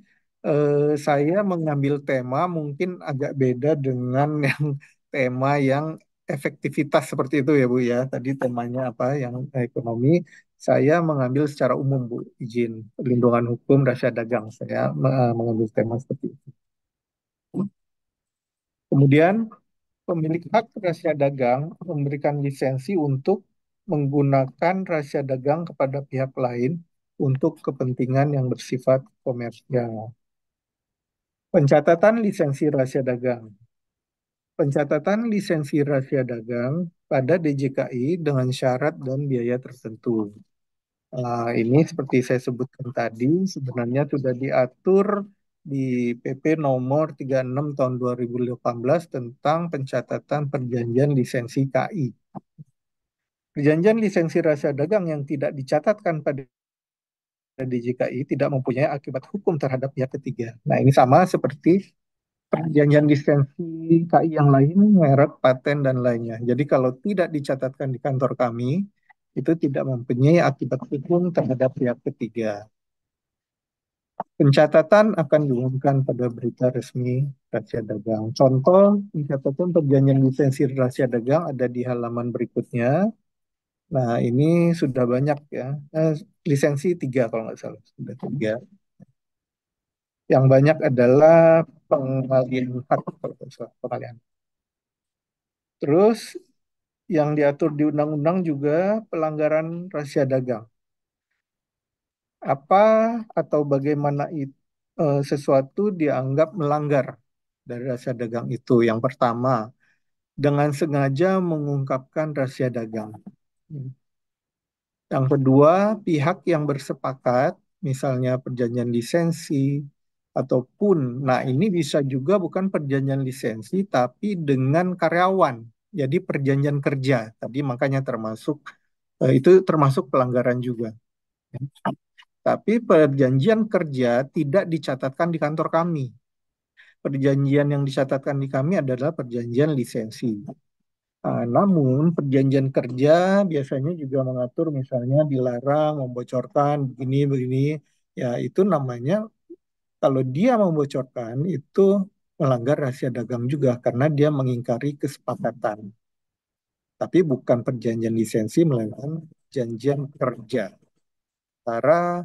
S5: saya mengambil tema mungkin agak beda dengan yang tema yang efektivitas seperti itu ya Bu ya. Tadi temanya apa yang ekonomi, saya mengambil secara umum Bu, izin perlindungan hukum rahasia dagang. Saya mengambil tema seperti itu. Kemudian pemilik hak rahasia dagang memberikan lisensi untuk menggunakan rahasia dagang kepada pihak lain untuk kepentingan yang bersifat komersial. Pencatatan lisensi rahasia dagang. Pencatatan lisensi rahasia dagang pada DJKI dengan syarat dan biaya tertentu. Ini seperti saya sebutkan tadi, sebenarnya sudah diatur di PP nomor 36 tahun 2018 tentang pencatatan perjanjian lisensi KI. Perjanjian lisensi rahasia dagang yang tidak dicatatkan pada DJKI tidak mempunyai akibat hukum terhadap pihak ketiga. Nah, ini sama seperti perjanjian lisensi KI yang lain, merek, paten, dan lainnya. Jadi kalau tidak dicatatkan di kantor kami, itu tidak mempunyai akibat hukum terhadap pihak ketiga. Pencatatan akan diumumkan pada berita resmi rahasia dagang. Contoh, pencatatan perjanjian lisensi rahasia dagang ada di halaman berikutnya. Nah, ini sudah banyak ya. Lisensi 3 kalau nggak salah. Sudah 3. Yang banyak adalah pengalihan hak kalau nggak salah, pengalihan. Terus yang diatur di undang-undang juga pelanggaran rahasia dagang. Apa atau bagaimana sesuatu dianggap melanggar dari rahasia dagang itu? Yang pertama, dengan sengaja mengungkapkan rahasia dagang. Yang kedua, pihak yang bersepakat, misalnya perjanjian lisensi, ataupun, nah ini bisa juga bukan perjanjian lisensi, tapi dengan karyawan. Jadi perjanjian kerja, tadi makanya termasuk, itu termasuk pelanggaran juga. Tapi perjanjian kerja tidak dicatatkan di kantor kami. Perjanjian yang dicatatkan di kami adalah perjanjian lisensi. Namun perjanjian kerja biasanya juga mengatur misalnya dilarang membocorkan begini-begini. Ya itu namanya kalau dia membocorkan itu melanggar rahasia dagang juga karena dia mengingkari kesepakatan. Tapi bukan perjanjian lisensi melainkan perjanjian kerja antara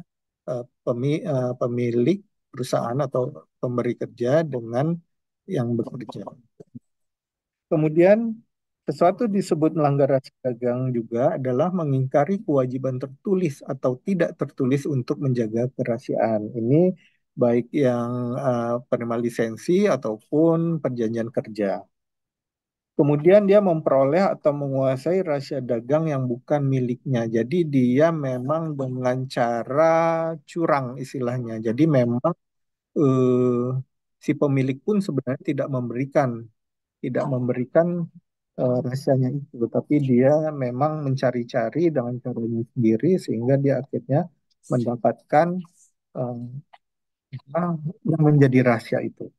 S5: pemilik perusahaan atau pemberi kerja dengan yang bekerja. Kemudian sesuatu disebut melanggar rahasia dagang juga adalah mengingkari kewajiban tertulis atau tidak tertulis untuk menjaga kerahasiaan. Ini baik yang penerima lisensi ataupun perjanjian kerja. Kemudian dia memperoleh atau menguasai rahasia dagang yang bukan miliknya. Jadi dia memang dengan cara curang istilahnya. Jadi memang eh, si pemilik pun sebenarnya tidak memberikan rahasianya itu, tapi dia memang mencari-cari dengan caranya sendiri sehingga dia akhirnya mendapatkan eh, yang menjadi rahasia itu.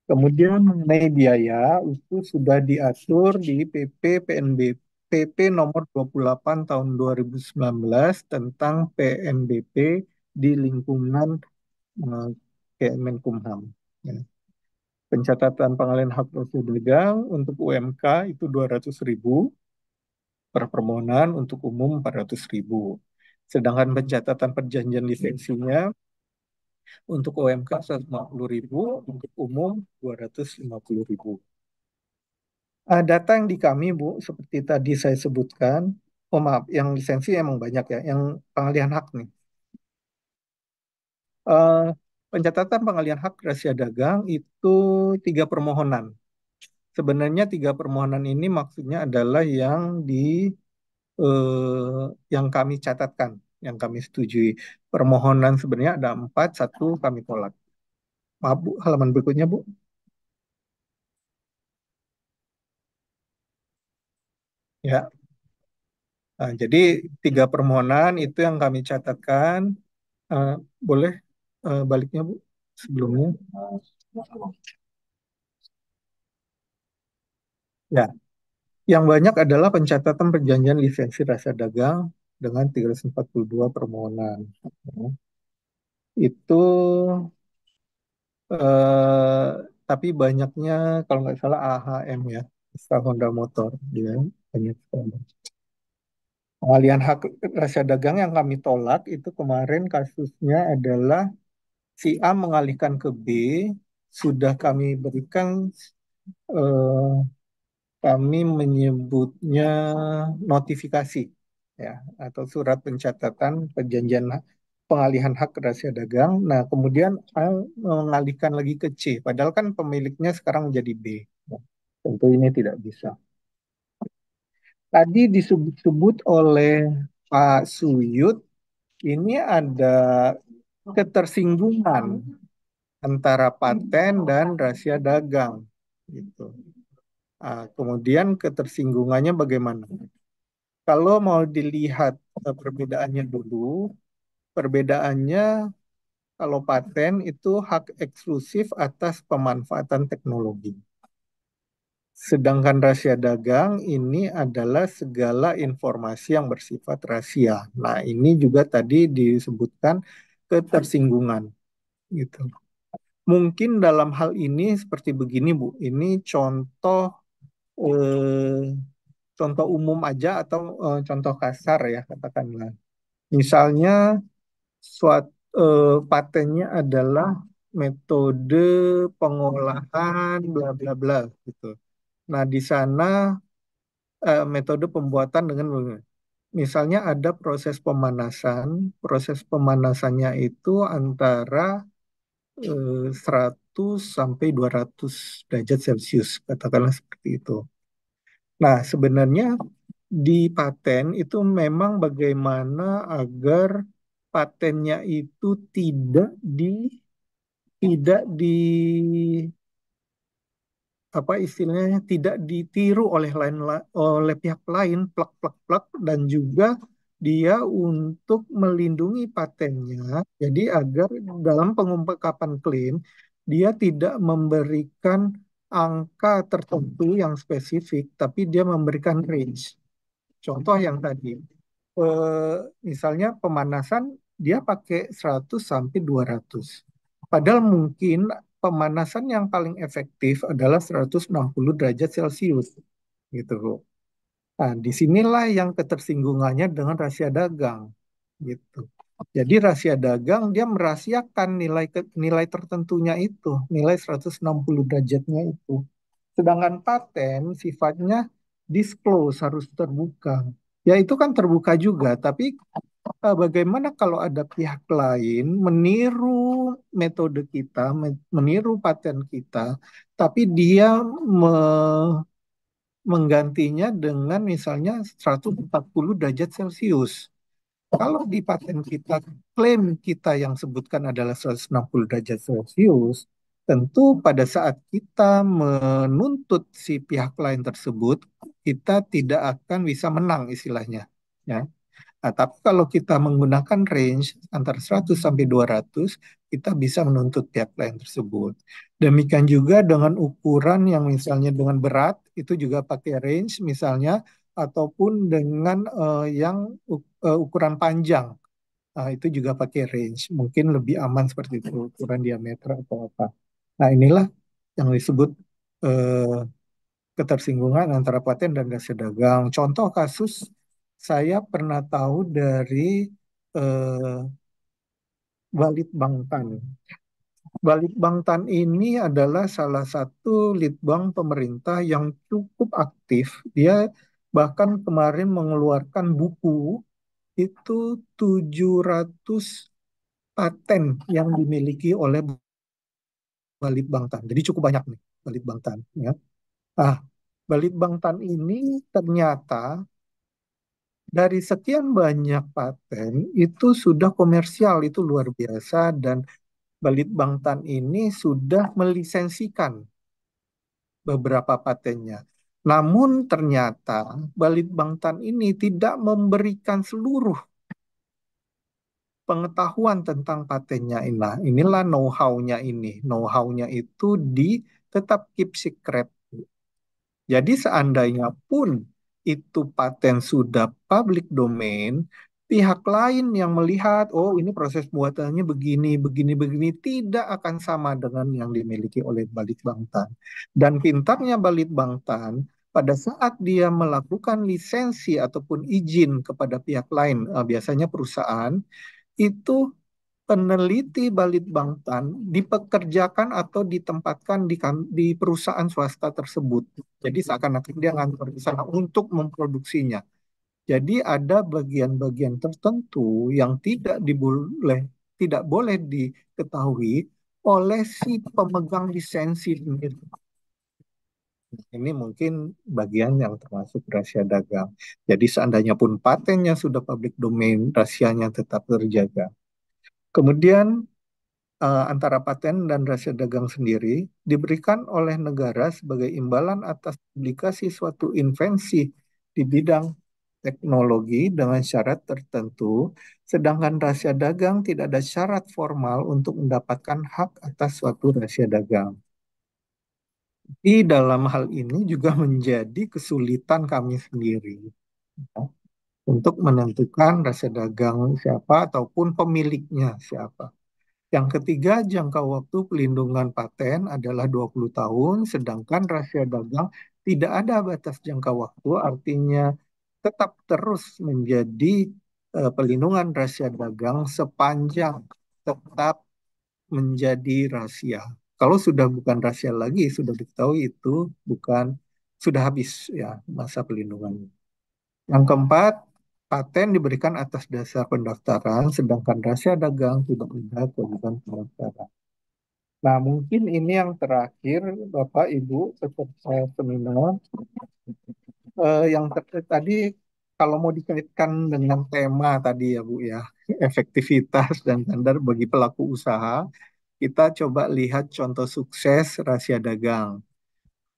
S5: Kemudian mengenai biaya itu sudah diatur di PP nomor 28 tahun 2019 tentang PNBP di lingkungan eh, Kemenkumham. Ya. Pencatatan pengalihan hak rahasia dagang untuk UMK itu 200.000 per permohonan, untuk umum 400.000. Sedangkan pencatatan perjanjian lisensinya untuk UMK 150.000, untuk umum 250.000. Data yang di kami, Bu, seperti tadi saya sebutkan, oh maaf, yang lisensi emang banyak ya, yang pengalihan hak nih. Eh, Pencatatan pengalihan hak rahasia dagang itu 3 permohonan. Sebenarnya 3 permohonan ini maksudnya adalah yang kami catatkan, yang kami setujui. Permohonan sebenarnya ada 4, 1 kami tolak. Maaf Bu, halaman berikutnya Bu. Ya, jadi 3 permohonan itu yang kami catatkan. Eh, Boleh baliknya Bu, sebelumnya. Ya, yang banyak adalah pencatatan perjanjian lisensi rahasia dagang dengan 342 permohonan. Ya. Itu eh, tapi banyaknya kalau nggak salah AHM ya, Astra Honda Motor dia banyak sekali. Pengalihan hak rahasia dagang yang kami tolak itu kemarin kasusnya adalah si A mengalihkan ke B, sudah kami berikan eh, kami menyebutnya notifikasi ya atau surat pencatatan perjanjian pengalihan hak rahasia dagang. Nah, kemudian A mengalihkan lagi ke C, padahal kan pemiliknya sekarang menjadi B. Ya, tentu ini tidak bisa. Tadi disebut-sebut oleh Pak Suyut, ini ada ketersinggungan antara paten dan rahasia dagang. Gitu. Kemudian ketersinggungannya bagaimana? Kalau mau dilihat perbedaannya dulu, perbedaannya kalau paten itu hak eksklusif atas pemanfaatan teknologi. Sedangkan rahasia dagang ini adalah segala informasi yang bersifat rahasia. Nah, ini juga tadi disebutkan ketersinggungan gitu. Mungkin dalam hal ini seperti begini, Bu. Ini contoh eh, contoh umum aja atau contoh kasar ya katakanlah. Misalnya patennya adalah metode pengolahan bla bla bla gitu. Nah, di sana metode pembuatan dengan misalnya ada proses pemanasan. Proses pemanasannya itu antara 100 sampai 200 derajat Celcius, katakanlah seperti itu. Nah, sebenarnya di paten itu memang bagaimana agar patennya itu tidak di apa istilahnya tidak ditiru oleh pihak lain plak plak plak, dan juga dia untuk melindungi patennya, jadi agar dalam pengungkapan klaim dia tidak memberikan angka tertentu yang spesifik, tapi dia memberikan range. Contoh yang tadi, eh, misalnya pemanasan dia pakai 100 sampai 200. Padahal mungkin pemanasan yang paling efektif adalah 160 derajat Celcius gitu. Nah, disinilah yang ketersinggungannya dengan rahasia dagang gitu. Jadi rahasia dagang dia merahasiakan nilai tertentunya itu, nilai 160 derajatnya itu. Sedangkan paten sifatnya disclose, harus terbuka. Ya itu kan terbuka juga, tapi bagaimana kalau ada pihak lain meniru metode kita, meniru paten kita, tapi dia menggantinya dengan misalnya 140 derajat Celcius. Kalau di paten kita, klaim kita yang sebutkan adalah 160 derajat Celcius, tentu pada saat kita menuntut si pihak lain tersebut, kita tidak akan bisa menang istilahnya. Ya. Nah, tapi kalau kita menggunakan range antara 100 sampai 200, kita bisa menuntut pihak lain tersebut. Demikian juga dengan ukuran yang misalnya dengan berat, itu juga pakai range misalnya, ataupun dengan yang ukuran panjang. Nah, itu juga pakai range. Mungkin lebih aman seperti itu, ukuran diameter atau apa. Nah, inilah yang disebut eh, ketersinggungan antara paten dan rahasia dagang. Contoh kasus saya pernah tahu dari eh, Balitbangtan. Balitbangtan ini adalah salah satu litbang pemerintah yang cukup aktif. Dia bahkan kemarin mengeluarkan buku itu 700 paten yang dimiliki oleh Balitbangtan. Jadi cukup banyak nih Balitbangtan. Ya. Ah, Balitbangtan ini ternyata dari sekian banyak paten itu sudah komersial, itu luar biasa, dan Balitbangtan ini sudah melisensikan beberapa patennya. Namun ternyata Balitbangtan ini tidak memberikan seluruh pengetahuan tentang patennya. Inilah know-how-nya ini. Know-how-nya itu tetap keep secret. Jadi seandainya pun itu paten sudah public domain, pihak lain yang melihat, oh ini proses buatannya begini, begini, begini, tidak akan sama dengan yang dimiliki oleh Balitbangtan. Dan pintarnya Balitbangtan, pada saat dia melakukan lisensi ataupun izin kepada pihak lain, biasanya perusahaan, itu peneliti Balitbangtan dipekerjakan atau ditempatkan di perusahaan swasta tersebut. Jadi seakan-akan dia ngantor di sana untuk memproduksinya. Jadi ada bagian-bagian tertentu yang tidak boleh diketahui oleh si pemegang lisensi ini. Ini mungkin bagian yang termasuk rahasia dagang. Jadi seandainya pun patennya sudah public domain, rahasianya tetap terjaga. Kemudian antara paten dan rahasia dagang sendiri diberikan oleh negara sebagai imbalan atas publikasi suatu invensi di bidang teknologi dengan syarat tertentu, sedangkan rahasia dagang tidak ada syarat formal untuk mendapatkan hak atas suatu rahasia dagang. Di dalam hal ini juga menjadi kesulitan kami sendiri, ya, untuk menentukan rahasia dagang siapa ataupun pemiliknya siapa. Yang ketiga, jangka waktu pelindungan paten adalah 20 tahun, sedangkan rahasia dagang tidak ada batas jangka waktu, artinya tetap terus menjadi pelindungan rahasia dagang sepanjang tetap menjadi rahasia. Kalau sudah bukan rahasia lagi, sudah diketahui itu bukan, sudah habis ya masa pelindungannya. Yang keempat, paten diberikan atas dasar pendaftaran, sedangkan rahasia dagang tidak ada kewajiban pendaftaran. Nah, mungkin ini yang terakhir, Bapak, Ibu, peserta seminar. Tadi, kalau mau dikaitkan dengan tema tadi ya, Bu, ya, efektivitas dan standar bagi pelaku usaha, kita coba lihat contoh sukses rahasia dagang.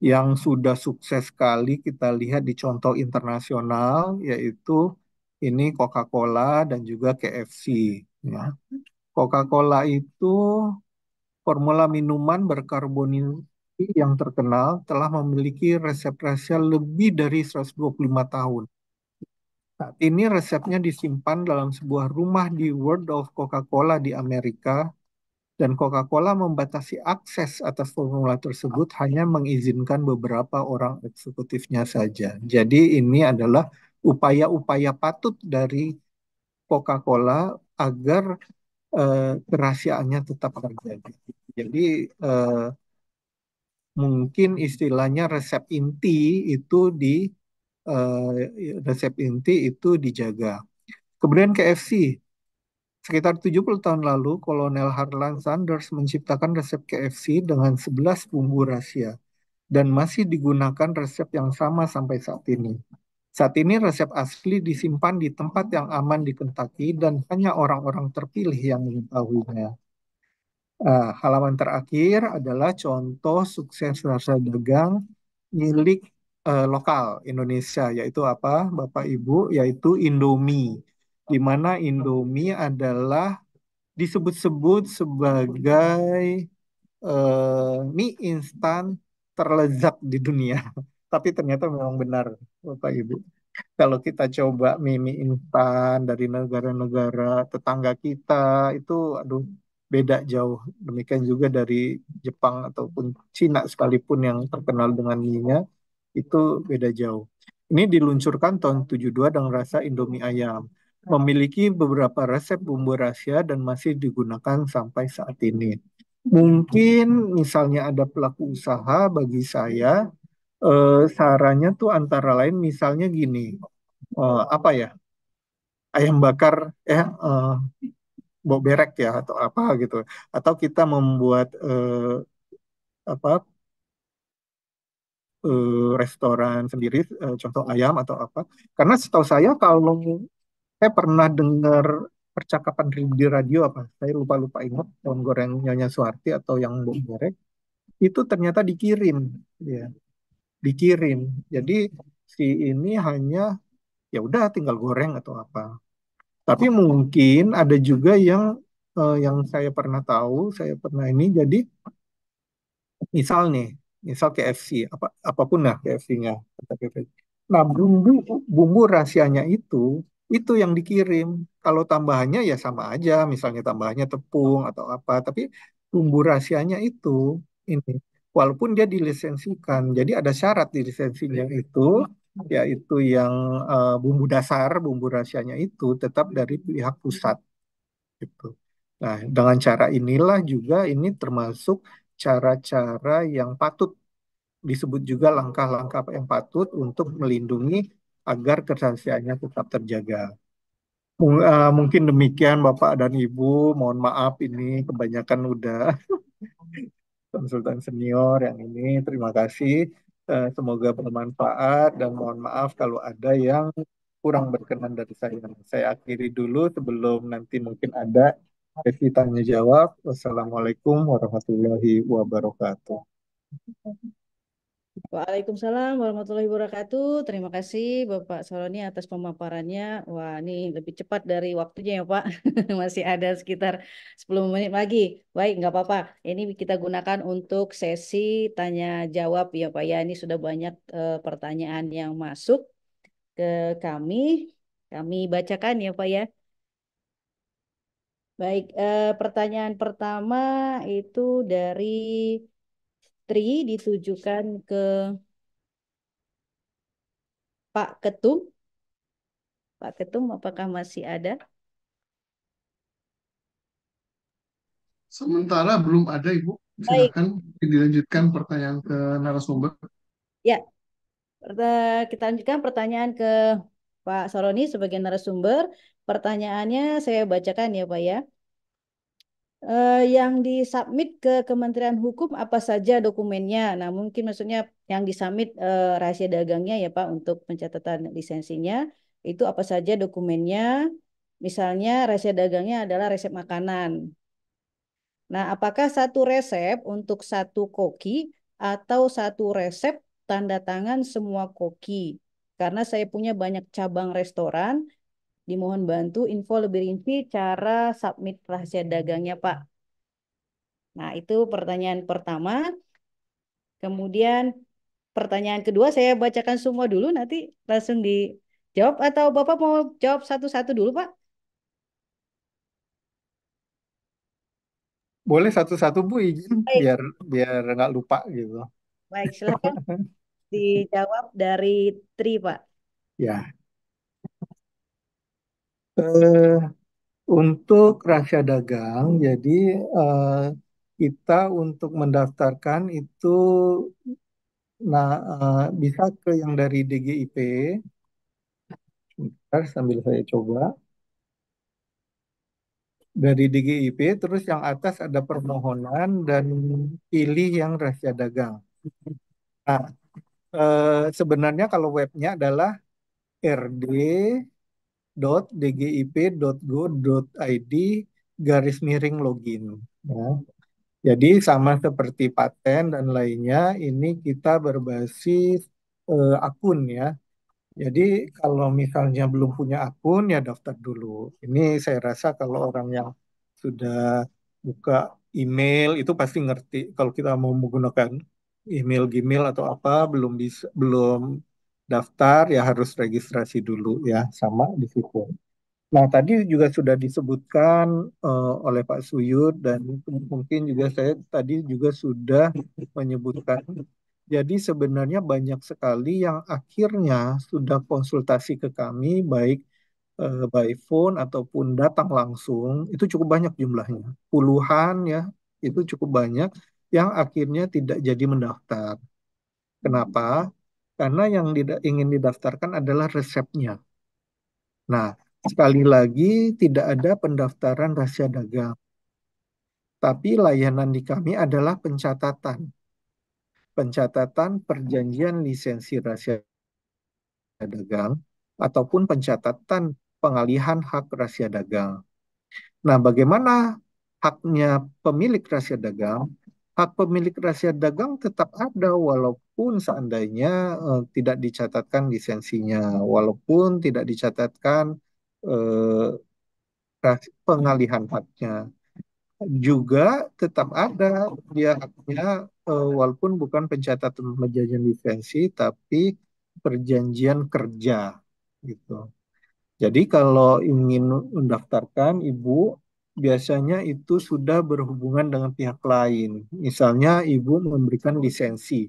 S5: Yang sudah sukses sekali kita lihat di contoh internasional, yaitu ini Coca-Cola dan juga KFC. Ya. Coca-Cola itu formula minuman berkarbonil yang terkenal telah memiliki resep rahasia lebih dari 125 tahun. Saat ini resepnya disimpan dalam sebuah rumah di World of Coca-Cola di Amerika, dan Coca-Cola membatasi akses atas formula tersebut, hanya mengizinkan beberapa orang eksekutifnya saja. Jadi ini adalah upaya-upaya patut dari Coca-Cola agar kerahasiaannya tetap terjaga. Jadi mungkin istilahnya resep inti itu dijaga. Kemudian KFC. Sekitar 70 tahun lalu, Kolonel Harlan Sanders menciptakan resep KFC dengan 11 bumbu rahasia dan masih digunakan resep yang sama sampai saat ini. Saat ini resep asli disimpan di tempat yang aman di Kentucky dan hanya orang-orang terpilih yang mengetahuinya. Halaman terakhir adalah contoh sukses rasa dagang milik lokal Indonesia, yaitu apa, Bapak Ibu? Yaitu Indomie, di mana Indomie adalah disebut-sebut sebagai mie instan terlezat di dunia. Tapi ternyata memang benar, Bapak Ibu. Kalau kita coba mie instan dari negara-negara tetangga kita, itu aduh beda jauh. Demikian juga dari Jepang ataupun Cina sekalipun yang terkenal dengan mie-nya, itu beda jauh. Ini diluncurkan tahun 72 dengan rasa Indomie ayam. Memiliki beberapa resep bumbu rahasia dan masih digunakan sampai saat ini. Mungkin misalnya ada pelaku usaha, bagi saya sarannya tuh antara lain misalnya gini, apa ya, ayam bakar, eh, boberek ya atau apa gitu, atau kita membuat apa restoran sendiri, contoh ayam atau apa. Karena setahu saya, kalau saya pernah dengar percakapan di radio apa, saya lupa-lupa ingat, tahun goreng Nyonya Suharti atau yang boberek, itu ternyata dikirim, ya, dikirim. Jadi si ini hanya ya udah tinggal goreng atau apa. Tapi mungkin ada juga yang saya pernah tahu, saya pernah ini, jadi misal nih, misal KFC, apapun lah KFC-nya. Nah, bumbu rahasianya itu yang dikirim. Kalau tambahannya ya sama aja, misalnya tambahannya tepung atau apa, tapi bumbu rahasianya ini, walaupun dia dilisensikan, jadi ada syarat di lisensinya itu, yaitu yang bumbu dasar, bumbu rahasianya itu tetap dari pihak pusat gitu. Nah, dengan cara inilah juga ini termasuk cara-cara yang patut disebut juga langkah-langkah yang patut untuk melindungi agar kerahasiaannya tetap terjaga. Mungkin demikian Bapak dan Ibu, mohon maaf ini kebanyakan udah konsultan senior yang ini. Terima kasih. Semoga bermanfaat dan mohon maaf kalau ada yang kurang berkenan dari saya. Saya akhiri dulu sebelum nanti mungkin ada sesi tanya jawab. Wassalamualaikum warahmatullahi wabarakatuh.
S1: Waalaikumsalam warahmatullahi wabarakatuh. Terima kasih Bapak Saroni atas pemaparannya. Wah, ini lebih cepat dari waktunya ya Pak. Masih ada sekitar 10 menit lagi. Baik, nggak apa-apa. Ini kita gunakan untuk sesi tanya jawab ya Pak ya. Ini sudah banyak pertanyaan yang masuk ke kami. Kami bacakan ya Pak ya. Baik, pertanyaan pertama itu dari Tri, ditujukan ke Pak Ketum. Pak Ketum, apakah masih ada?
S3: Sementara belum ada, Ibu.
S1: Baik,
S3: Silakan dilanjutkan pertanyaan ke narasumber.
S1: ya. Kita lanjutkan pertanyaan ke Pak Saroni sebagai narasumber. Pertanyaannya saya bacakan ya Pak ya. Yang disubmit ke Kementerian Hukum apa saja dokumennya? Nah, mungkin maksudnya yang disubmit rahasia dagangnya ya Pak untuk pencatatan lisensinya itu apa saja dokumennya? Misalnya rahasia dagangnya adalah resep makanan. Nah, apakah satu resep untuk satu koki atau satu resep tanda tangan semua koki? Karena saya punya banyak cabang restoran, dimohon bantu info lebih rinci cara submit rahasia dagangnya, Pak. Nah, itu pertanyaan pertama. Kemudian pertanyaan kedua saya bacakan semua dulu nanti langsung dijawab atau Bapak mau jawab satu-satu dulu, Pak?
S5: Boleh satu-satu Bu izin
S1: Baik,
S5: biar biar nggak lupa gitu.
S1: baik, silakan dijawab dari Tri, Pak.
S5: Ya, eh, untuk rahasia dagang, jadi eh, kita untuk mendaftarkan itu, nah bisa ke yang dari DGIP. Sebentar, sambil saya coba. Dari DGIP, terus yang atas ada permohonan dan pilih yang rahasia dagang. Nah, sebenarnya kalau webnya adalah rd.dgip.go.id garis miring login. Ya. Jadi sama seperti paten dan lainnya, ini kita berbasis akun ya. Jadi kalau misalnya belum punya akun ya daftar dulu. Ini saya rasa kalau orang yang sudah buka email itu pasti ngerti. Kalau kita mau menggunakan email Gmail atau apa belum daftar ya harus registrasi dulu ya sama di situ. Nah, tadi juga sudah disebutkan oleh Pak Suyud dan mungkin juga saya tadi juga sudah menyebutkan. Jadi sebenarnya banyak sekali yang akhirnya sudah konsultasi ke kami, baik by phone ataupun datang langsung, itu cukup banyak jumlahnya. Puluhan ya, itu cukup banyak yang akhirnya tidak jadi mendaftar. Kenapa? Karena yang ingin didaftarkan adalah resepnya. Nah, sekali lagi tidak ada pendaftaran rahasia dagang, tapi layanan di kami adalah pencatatan. Pencatatan perjanjian lisensi rahasia dagang ataupun pencatatan pengalihan hak rahasia dagang. Nah, bagaimana haknya pemilik rahasia dagang? Hak pemilik rahasia dagang tetap ada walaupun seandainya tidak dicatatkan lisensinya, walaupun tidak dicatatkan eh, pengalihan haknya. Juga tetap ada dia haknya walaupun bukan pencatatan perjanjian lisensi tapi perjanjian kerja gitu. Jadi kalau ingin mendaftarkan Ibu biasanya itu sudah berhubungan dengan pihak lain. Misalnya Ibu memberikan lisensi.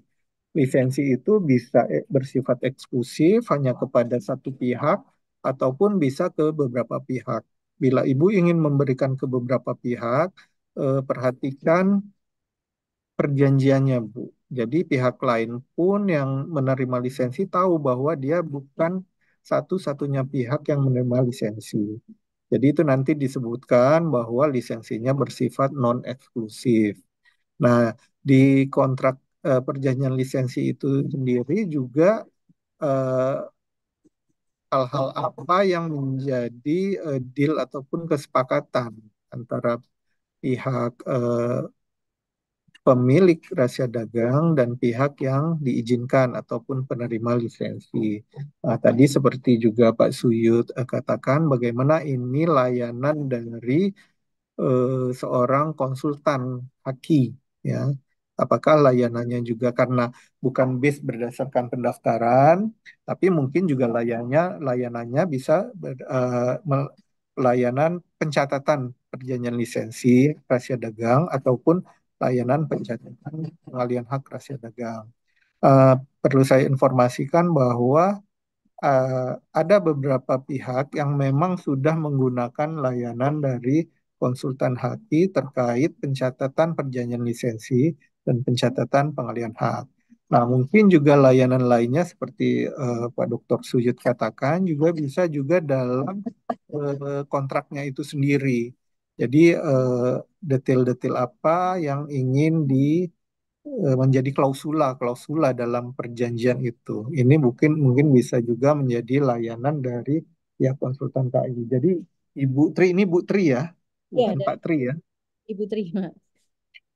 S5: Lisensi itu bisa bersifat eksklusif hanya kepada satu pihak ataupun bisa ke beberapa pihak. Bila Ibu ingin memberikan ke beberapa pihak, perhatikan perjanjiannya, Bu. Jadi pihak lain pun yang menerima lisensi tahu bahwa dia bukan satu-satunya pihak yang menerima lisensi. Jadi itu nanti disebutkan bahwa lisensinya bersifat non-eksklusif. Nah, di kontrak perjanjian lisensi itu sendiri juga eh, hal-hal apa yang menjadi deal ataupun kesepakatan antara pihak pemilik rahasia dagang dan pihak yang diizinkan ataupun penerima lisensi. Nah, tadi seperti juga Pak Suyud katakan bagaimana ini layanan dari seorang konsultan haki ya. Apakah layanannya juga karena bukan base berdasarkan pendaftaran, tapi mungkin juga layanannya bisa layanan pencatatan perjanjian lisensi rahasia dagang ataupun layanan pencatatan pengalihan hak rahasia dagang. Eh, Perlu saya informasikan bahwa ada beberapa pihak yang memang sudah menggunakan layanan dari konsultan haki terkait pencatatan perjanjian lisensi dan pencatatan pengalihan hak. Nah, mungkin juga layanan lainnya seperti Pak Dr. Sujud katakan juga bisa juga dalam kontraknya itu sendiri. Jadi detail-detail apa yang ingin menjadi klausula dalam perjanjian itu. Ini mungkin mungkin bisa juga menjadi layanan dari pihak konsultan KI. Jadi Ibu Tri ini Bu Tri ya,
S1: Ya,
S5: bukan Pak
S1: dari
S5: Tri ya.
S1: Ibu Terima.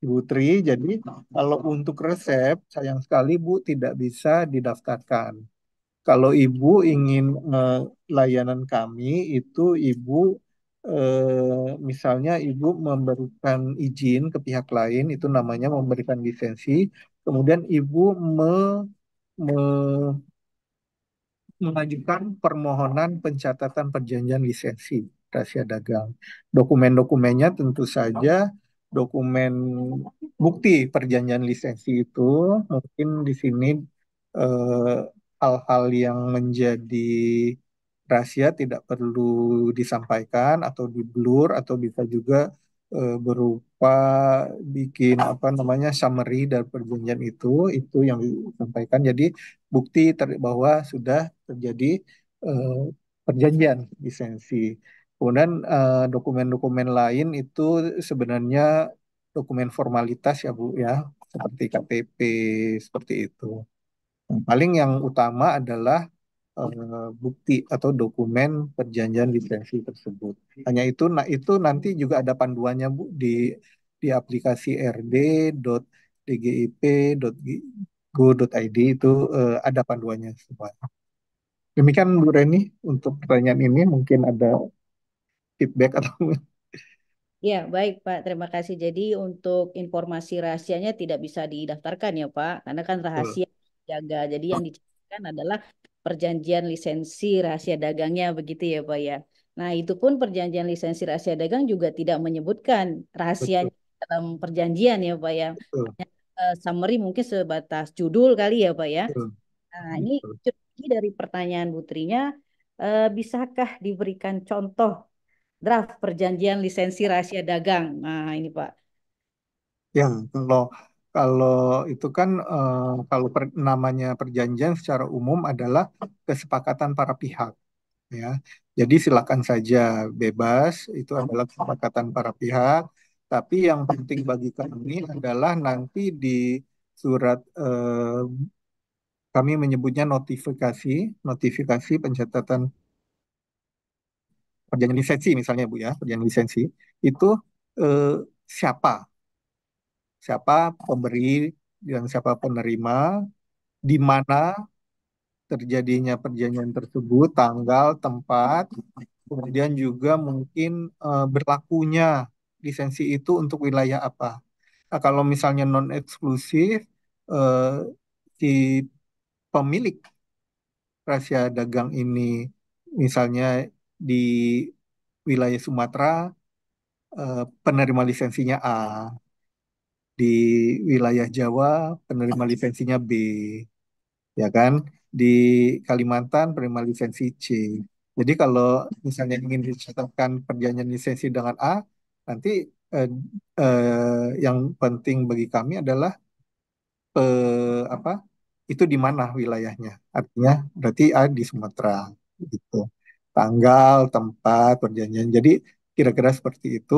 S5: Ibu Tri, jadi kalau untuk resep, sayang sekali Bu tidak bisa didaftarkan. Kalau Ibu ingin layanan kami, itu Ibu misalnya Ibu memberikan izin ke pihak lain, itu namanya memberikan lisensi. Kemudian Ibu me- mengajukan permohonan pencatatan perjanjian lisensi rahasia dagang. Dokumen-dokumennya tentu saja dokumen bukti perjanjian lisensi itu mungkin di sini eh, hal-hal yang menjadi rahasia tidak perlu disampaikan atau diblur atau bisa juga berupa bikin apa namanya summary dari perjanjian itu yang disampaikan. Jadi bukti bahwa sudah terjadi eh, perjanjian lisensi. Kemudian dokumen-dokumen lain itu sebenarnya dokumen formalitas ya Bu ya, seperti KTP seperti itu. Paling yang utama adalah bukti atau dokumen perjanjian lisensi tersebut. Hanya itu, nah itu nanti juga ada panduannya Bu di aplikasi rd.dgip.go.id itu ada panduannya semua. Demikian Bu Reni untuk pertanyaan ini mungkin ada feedback atau
S1: Ya, baik Pak. Terima kasih. Jadi untuk informasi rahasianya tidak bisa didaftarkan ya Pak, karena kan rahasia jaga. Jadi yang dicatatkan adalah perjanjian lisensi rahasia dagangnya begitu ya Pak ya. Nah, itu pun perjanjian lisensi rahasia dagang juga tidak menyebutkan
S5: betul,
S1: rahasianya dalam perjanjian ya Pak ya.
S5: betul,
S1: Summary mungkin sebatas judul kali ya Pak ya.
S5: betul,
S1: Nah, ini
S5: betul.
S1: dari pertanyaan Butrinya, bisakah diberikan contoh draft perjanjian lisensi rahasia dagang? Nah, ini Pak.
S5: Ya, kalau kalau itu kan kalau namanya perjanjian secara umum adalah kesepakatan para pihak ya. Jadi silakan saja bebas itu adalah kesepakatan para pihak. Tapi yang penting bagi kami adalah nanti di surat kami menyebutnya notifikasi pencatatan perjanjian lisensi misalnya Bu ya, perjanjian lisensi itu eh, siapa siapa pemberi dan siapa penerima, di mana terjadinya perjanjian tersebut, tanggal, tempat, kemudian juga mungkin berlakunya lisensi itu untuk wilayah apa. Nah, kalau misalnya non eksklusif, eh, si pemilik rahasia dagang ini misalnya di wilayah Sumatera, penerima lisensinya A, di wilayah Jawa penerima lisensinya B, ya kan? Di Kalimantan penerima lisensi C. Jadi kalau misalnya ingin dicatatkan perjanjian lisensi dengan A, nanti eh, yang penting bagi kami adalah apa itu di mana wilayahnya. Artinya berarti A di Sumatera gitu. Tanggal, tempat, perjanjian. Jadi kira-kira seperti itu.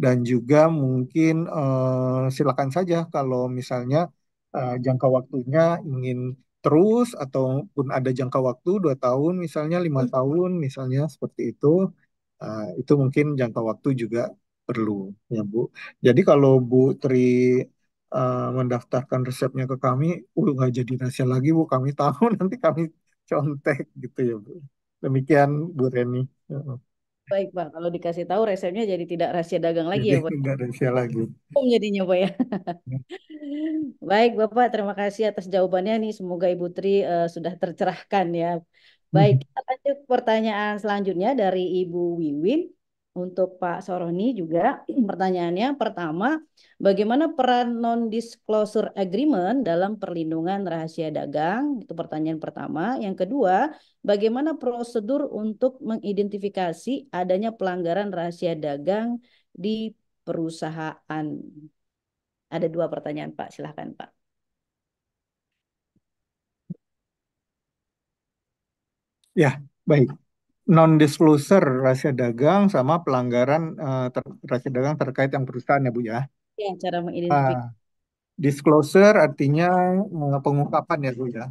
S5: Dan juga mungkin silakan saja kalau misalnya jangka waktunya ingin terus ataupun ada jangka waktu 2 tahun misalnya 5 tahun misalnya seperti itu mungkin jangka waktu juga perlu ya Bu. Jadi kalau Bu Tri mendaftarkan resepnya ke kami, nggak jadi rahasia lagi Bu, kami tahu nanti kami contek gitu ya Bu. Demikian Bu Reni. Ya,
S1: Baik Pak, kalau dikasih tahu resepnya jadi tidak rahasia dagang lagi
S5: jadi
S1: ya Pak.
S5: nggak rahasia lagi.
S1: Jadinya Pak ya. Baik Bapak, terima kasih atas jawabannya nih. Semoga Ibu Tri sudah tercerahkan ya. Baik, kita lanjut pertanyaan selanjutnya dari Ibu Wiwin. Untuk Pak Soroni juga pertanyaannya pertama, bagaimana peran non-disclosure agreement dalam perlindungan rahasia dagang? Itu pertanyaan pertama. Yang kedua, bagaimana prosedur untuk mengidentifikasi adanya pelanggaran rahasia dagang di perusahaan? Ada dua pertanyaan, Pak. Silahkan, Pak.
S5: Ya, baik. non-disclosure rahasia dagang sama pelanggaran rahasia dagang terkait yang perusahaan ya Bu ya.
S1: Ya, cara
S5: Ah,
S1: mengidentifikasi.
S5: disclosure artinya pengungkapan ya Bu ya.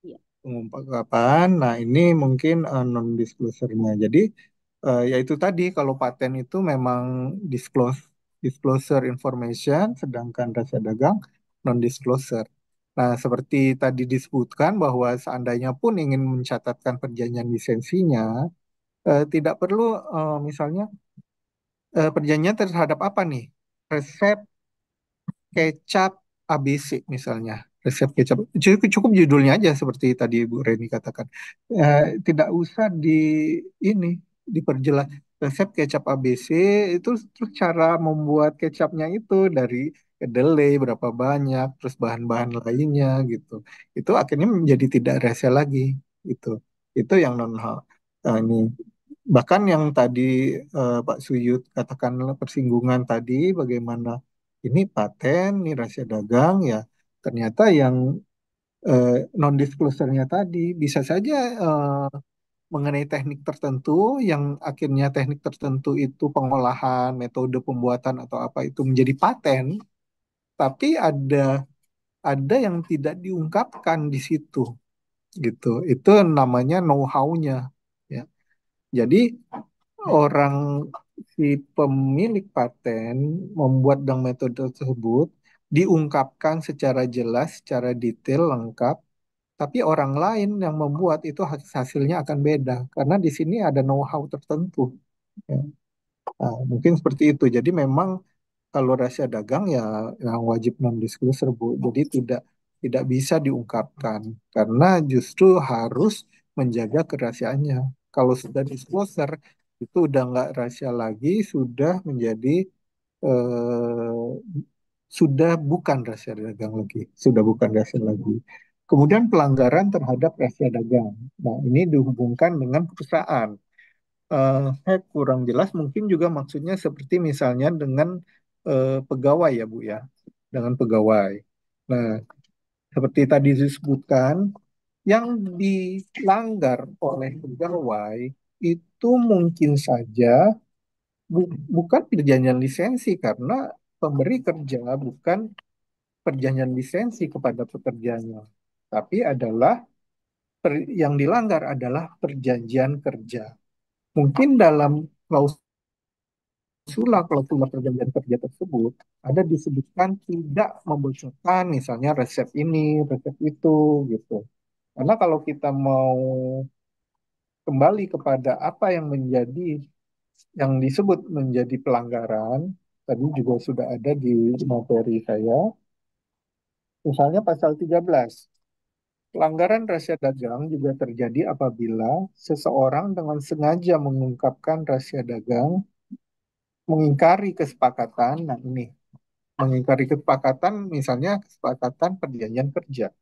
S1: Ya.
S5: Pengungkapan. Nah, ini mungkin non-disclosure-nya. Jadi, yaitu tadi kalau paten itu memang disclosure information, sedangkan rahasia dagang non-disclosure. Nah, seperti tadi disebutkan bahwa seandainya pun ingin mencatatkan perjanjian lisensinya, tidak perlu misalnya perjanjian terhadap apa nih? Resep kecap ABC misalnya, resep kecap cukup judulnya aja seperti tadi Bu Reni katakan. Tidak usah ini diperjelas resep kecap ABC itu, terus cara membuat kecapnya itu dari kedelai berapa banyak, terus bahan-bahan lainnya gitu, itu akhirnya menjadi tidak rahasia lagi. Itu yang non hal ini. Bahkan yang tadi Pak Suyut katakan persinggungan tadi, bagaimana ini paten, ini rahasia dagang ya, ternyata yang non-disclosure-nya tadi bisa saja mengenai teknik tertentu, yang akhirnya teknik tertentu itu pengolahan, metode pembuatan atau apa itu menjadi paten, tapi ada yang tidak diungkapkan di situ gitu. Itu namanya know-how-nya ya. Jadi orang si pemilik paten membuat dengan metode tersebut diungkapkan secara jelas, secara detail, lengkap, tapi orang lain yang membuat itu hasilnya akan beda karena di sini ada know-how tertentu. Ya. Nah, mungkin seperti itu. Jadi memang kalau rahasia dagang ya yang wajib non-disclosure Bu. Jadi tidak bisa diungkapkan karena justru harus menjaga kerahasiaannya. Kalau sudah disclosure itu udah nggak rahasia lagi, sudah menjadi sudah bukan rahasia dagang lagi, sudah bukan rahasia lagi. Kemudian pelanggaran terhadap rahasia dagang. Nah, ini dihubungkan dengan perusahaan. Saya kurang jelas, mungkin juga maksudnya seperti misalnya dengan pegawai ya Bu ya, dengan pegawai. Nah, seperti tadi disebutkan, yang dilanggar oleh pegawai itu mungkin saja bukan perjanjian lisensi karena pemberi kerja bukan perjanjian lisensi kepada pekerjanya, tapi adalah yang dilanggar adalah perjanjian kerja. Mungkin dalam klausula perjanjian kerja tersebut ada disebutkan tidak membocorkan misalnya resep ini, resep itu gitu. Karena kalau kita mau kembali kepada apa yang yang disebut menjadi pelanggaran, tadi juga sudah ada di materi saya, misalnya pasal 13. Pelanggaran rahasia dagang juga terjadi apabila seseorang dengan sengaja mengungkapkan rahasia dagang, mengingkari kesepakatan. Nah, ini mengingkari kesepakatan, misalnya kesepakatan perjanjian kerja,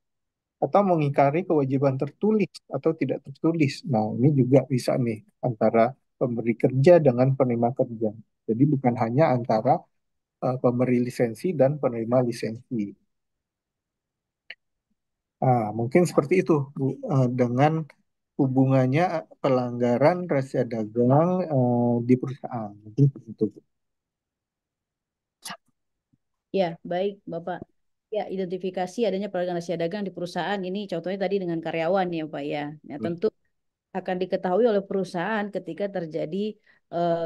S5: atau mengingkari kewajiban tertulis atau tidak tertulis. Nah, ini juga bisa nih antara pemberi kerja dengan penerima kerja. Jadi bukan hanya antara pemberi lisensi dan penerima lisensi. Mungkin seperti itu, Bu, dengan hubungannya pelanggaran rahasia dagang di perusahaan. Mungkin seperti itu, Bu.
S1: Ya, baik, Bapak. Ya, identifikasi adanya pelanggaran rahasia dagang di perusahaan ini contohnya tadi dengan karyawan ya, Pak ya. Ya, tentu akan diketahui oleh perusahaan ketika terjadi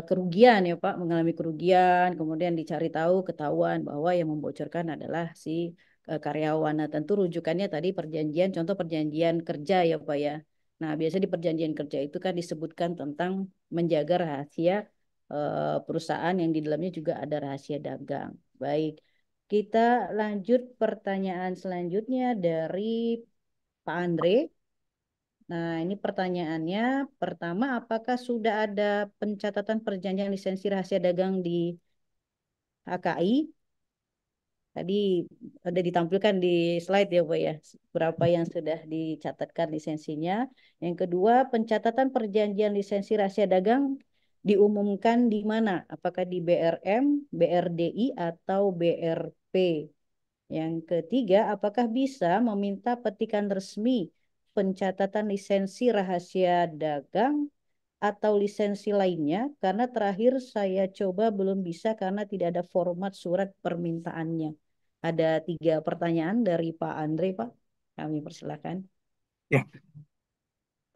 S1: kerugian ya Pak, mengalami kerugian, kemudian dicari tahu, ketahuan bahwa yang membocorkan adalah si karyawan. Nah, tentu rujukannya tadi perjanjian, contoh perjanjian kerja ya Pak ya. Nah, biasanya di perjanjian kerja itu kan disebutkan tentang menjaga rahasia perusahaan yang di dalamnya juga ada rahasia dagang. Baik, kita lanjut pertanyaan selanjutnya dari Pak Andre. Nah, ini pertanyaannya. Pertama, apakah sudah ada pencatatan perjanjian lisensi rahasia dagang di HKI? Tadi ada ditampilkan di slide ya, Pak ya. Berapa yang sudah dicatatkan lisensinya. Yang kedua, pencatatan perjanjian lisensi rahasia dagang diumumkan di mana? Apakah di BRM, BRDI, atau BRP? Yang ketiga, apakah bisa meminta petikan resmi pencatatan lisensi rahasia dagang atau lisensi lainnya? Karena terakhir saya coba belum bisa karena tidak ada format surat permintaannya. Ada 3 pertanyaan dari Pak Andre, Pak. Kami persilakan.
S5: Ya,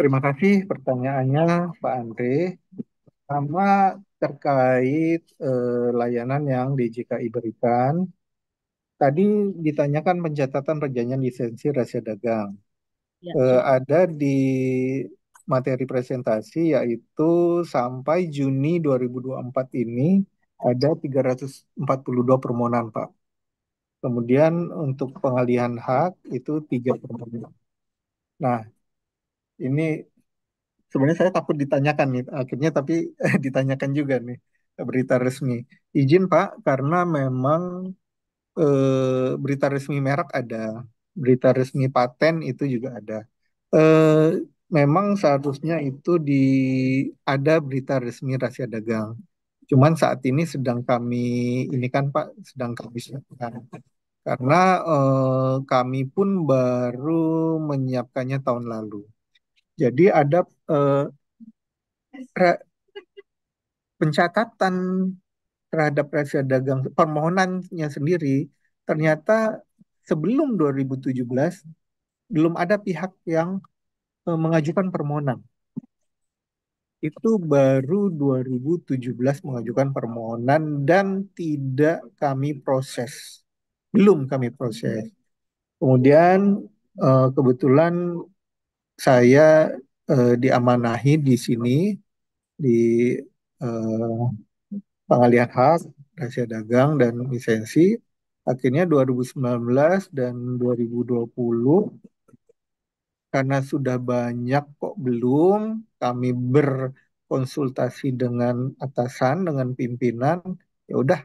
S5: terima kasih pertanyaannya Pak Andre. Sama terkait layanan yang DJKI berikan. Tadi ditanyakan pencatatan perjanjian lisensi rahasia dagang.
S1: Ya, silakan.
S5: Ada di materi presentasi yaitu sampai Juni 2024 ini ada 342 permohonan, Pak. Kemudian untuk pengalihan hak itu 3 permohonan. Nah, ini sebenarnya saya takut ditanyakan nih, akhirnya tapi ditanyakan juga nih berita resmi. Izin Pak, karena memang berita resmi merek ada, berita resmi paten itu juga ada. Eh, Memang seharusnya itu ada berita resmi rahasia dagang. Cuman saat ini sedang kami ini kan Pak, sedang kami siapkan. Karena kami pun baru menyiapkannya tahun lalu. Jadi ada eh, ra- pencatatan terhadap rahasia dagang permohonannya sendiri ternyata sebelum 2017 belum ada pihak yang mengajukan permohonan. Itu baru 2017 mengajukan permohonan dan tidak kami proses. Belum kami proses. Kemudian kebetulan saya diamanahi di sini di eh, pengalihan hak, rahasia dagang dan lisensi. Akhirnya 2019 dan 2020 karena sudah banyak kok belum, kami berkonsultasi dengan atasan, dengan pimpinan, ya udah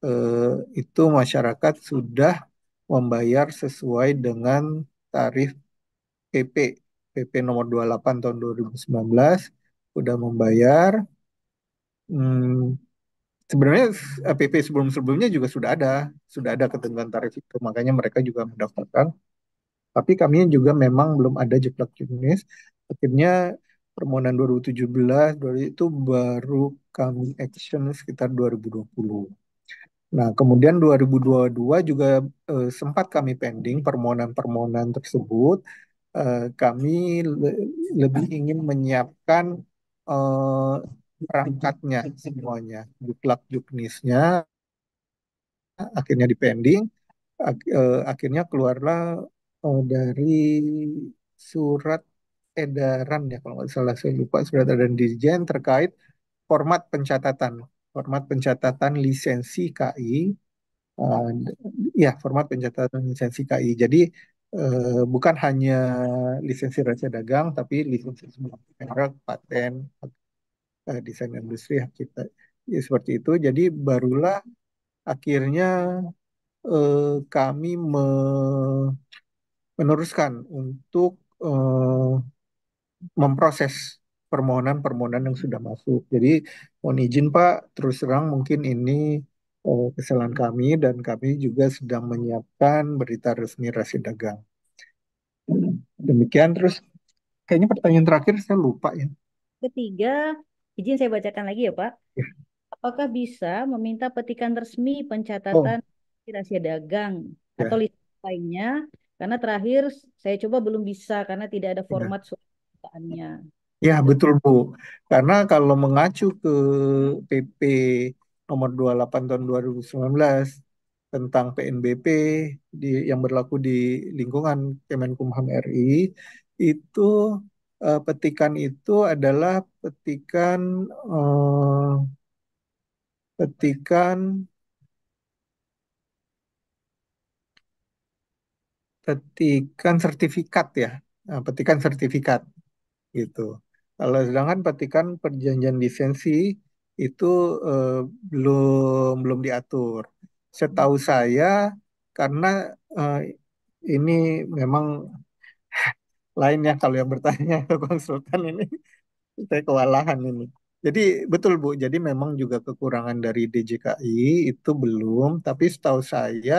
S5: eh, itu masyarakat sudah membayar sesuai dengan tarif PP PP nomor 28 tahun 2019 sudah membayar. Hmm, Sebenarnya PP sebelum-sebelumnya juga sudah ada ketentuan tarif itu, makanya mereka juga mendaftarkan. Tapi kami juga memang belum ada jeplak jenis. Akhirnya permohonan 2017 itu baru kami action sekitar 2020. Nah, kemudian 2022 juga sempat kami pending permohonan-permohonan tersebut. Kami lebih ingin menyiapkan eh, perangkatnya semuanya, juklak juknisnya, akhirnya dipending. Akhirnya keluarlah dari surat edaran ya kalau nggak salah saya lupa surat edaran Dirjen terkait format pencatatan lisensi KI. eh, ya format pencatatan lisensi KI. Jadi bukan hanya lisensi rahasia dagang tapi lisensi semua merek, paten, desain industri, hak cipta, ya, seperti itu. Jadi barulah akhirnya kami meneruskan untuk memproses permohonan-permohonan yang sudah masuk. Jadi mohon izin Pak, terus terang mungkin ini kesalahan kami dan kami juga sedang menyiapkan berita resmi rahasia dagang. Demikian terus kayaknya pertanyaan terakhir saya lupa ya.
S1: Ketiga, izin saya bacakan lagi ya, Pak.
S5: Ya.
S1: Apakah bisa meminta petikan resmi
S5: Oh
S1: pencatatan rahasia dagang atau
S5: ya,
S1: lisensi lainnya? Karena terakhir saya coba belum bisa karena tidak ada
S5: ya.
S1: format surat permintaannya.
S5: Ya,
S1: Itu.
S5: betul Bu. Karena kalau mengacu ke PP nomor 28 tahun 2019 tentang PNBP yang berlaku di lingkungan Kemenkumham RI, itu petikan itu adalah eh, petikan petikan sertifikat ya. Nah, petikan sertifikat gitu. Kalau sedangkan petikan perjanjian lisensi itu eh, belum diatur. Setahu saya karena eh, ini memang lain ya kalau yang bertanya ke konsultan ini saya kewalahan ini. Jadi betul Bu, jadi memang juga kekurangan dari DJKI itu belum, tapi setahu saya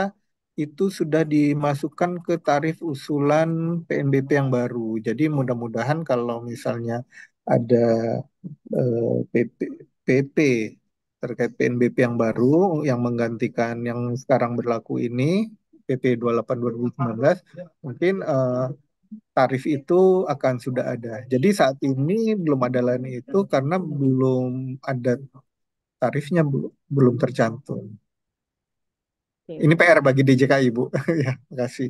S5: itu sudah dimasukkan ke tarif usulan PNBP yang baru. Jadi mudah-mudahan kalau misalnya ada PP, PP terkait PNBP yang baru yang menggantikan yang sekarang berlaku ini PP 28 2019 mungkin tarif itu akan sudah ada. Jadi saat ini belum ada lain itu karena belum ada tarifnya belum tercantum.
S1: Oke,
S5: Ini PR bagi DJKI, Bu. Ya, makasih.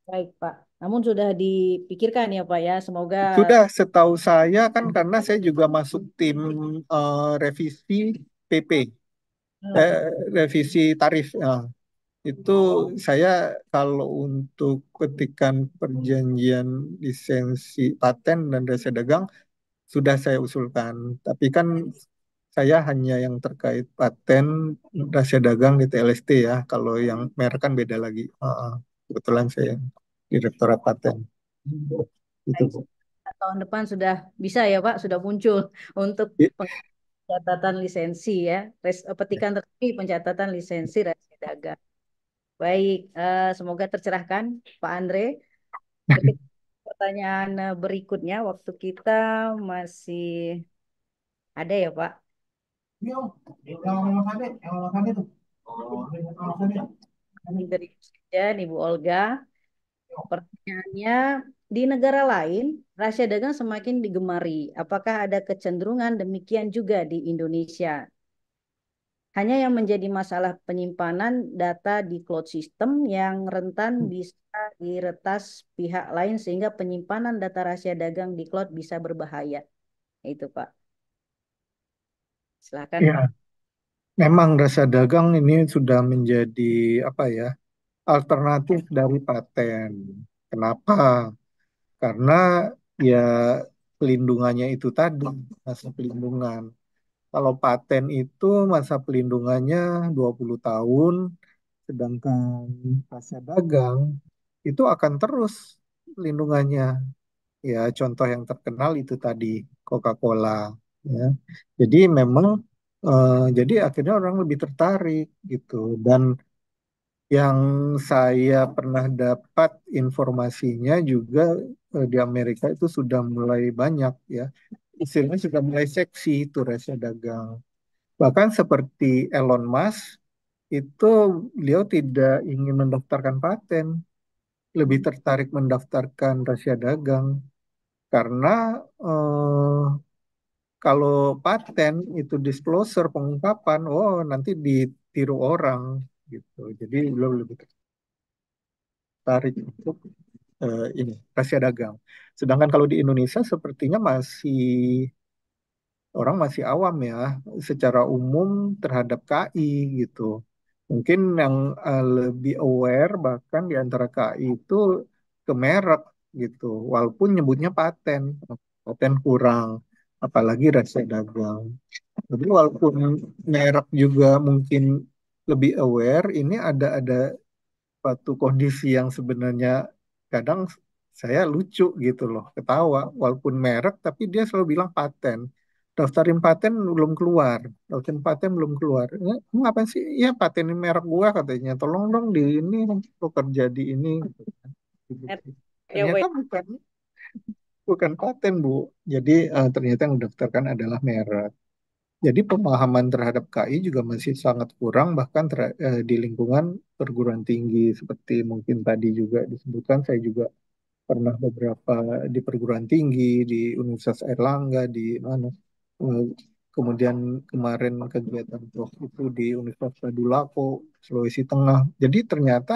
S1: baik Pak. Namun sudah dipikirkan ya Pak ya. Semoga
S5: Sudah setahu saya kan karena saya juga masuk tim revisi PP,
S1: hmm,
S5: revisi tarif. Nah, itu saya kalau untuk petikan perjanjian lisensi paten dan jasa dagang sudah saya usulkan. Tapi kan saya hanya yang terkait paten rahasia dagang di TLST ya. Kalau yang merek kan beda lagi. Kebetulan saya Direktorat Paten. Itu,
S1: baik,
S5: Bu.
S1: tahun depan sudah bisa ya Pak, sudah muncul untuk
S5: I-
S1: pencatatan lisensi ya. Petikan resmi pencatatan lisensi rahasia dagang. Baik, semoga tercerahkan Pak Andre. Ketika pertanyaan berikutnya, waktu kita masih ada ya Pak. Ini dari Sekjen, Ibu Olga. Pertanyaannya, di negara lain, rahasia dagang semakin digemari. Apakah ada kecenderungan demikian juga di Indonesia? Hanya yang menjadi masalah penyimpanan data di cloud system yang rentan bisa diretas pihak lain sehingga penyimpanan data rahasia dagang di cloud bisa berbahaya. Itu Pak. Silakan Pak.
S5: Ya, memang rasa dagang ini sudah menjadi apa ya, alternatif dari paten. Kenapa? Karena ya pelindungannya itu tadi, masa pelindungan. Kalau paten itu masa pelindungannya 20 tahun, sedangkan rahasia dagang itu akan terus pelindungannya. Ya, contoh yang terkenal itu tadi Coca-Cola. Ya, jadi memang jadi akhirnya orang lebih tertarik gitu. Dan yang saya pernah dapat informasinya juga di Amerika itu sudah mulai banyak ya. Istilahnya sudah mulai seksi itu rahasia dagang. Bahkan seperti Elon Musk itu beliau tidak ingin mendaftarkan paten, lebih tertarik mendaftarkan rahasia dagang karena eh, kalau paten itu disclosure pengungkapan, oh nanti ditiru orang gitu. Jadi beliau lebih tertarik untuk ini rahasia dagang. Sedangkan kalau di Indonesia sepertinya masih orang masih awam ya secara umum terhadap KI gitu. Mungkin yang lebih aware bahkan di antara KI itu ke merek gitu. Walaupun nyebutnya paten, paten kurang, apalagi rahasia dagang. Jadi walaupun merek juga mungkin lebih aware, ini ada suatu kondisi yang sebenarnya kadang saya lucu gitu loh, ketawa. Walaupun merek, tapi dia selalu bilang paten. Daftarin paten belum keluar, daftarin paten belum keluar. Ngapain sih? Ya patenin merek gua katanya. Tolong dong di ini, lo kerja di ini. Gitu.
S1: Ya,
S5: Ternyata
S1: wait.
S5: bukan paten, Bu. Jadi ternyata yang didaftarkan adalah merek. Jadi pemahaman terhadap KI juga masih sangat kurang bahkan di lingkungan perguruan tinggi seperti mungkin tadi juga disebutkan saya juga pernah beberapa di perguruan tinggi di Universitas Airlangga di mana Eh, kemudian kemarin kegiatan prof itu di Universitas Tadulako Sulawesi Tengah. Jadi ternyata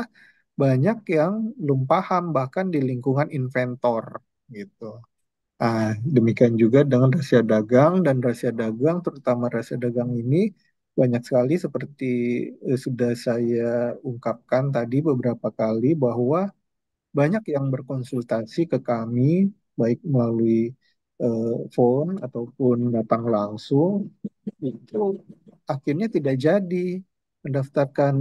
S5: banyak yang belum paham bahkan di lingkungan inventor gitu. Demikian juga dengan rahasia dagang dan rahasia dagang, terutama rahasia dagang ini banyak sekali seperti sudah saya ungkapkan tadi beberapa kali bahwa banyak yang berkonsultasi ke kami baik melalui phone ataupun datang langsung itu akhirnya tidak jadi mendaftarkan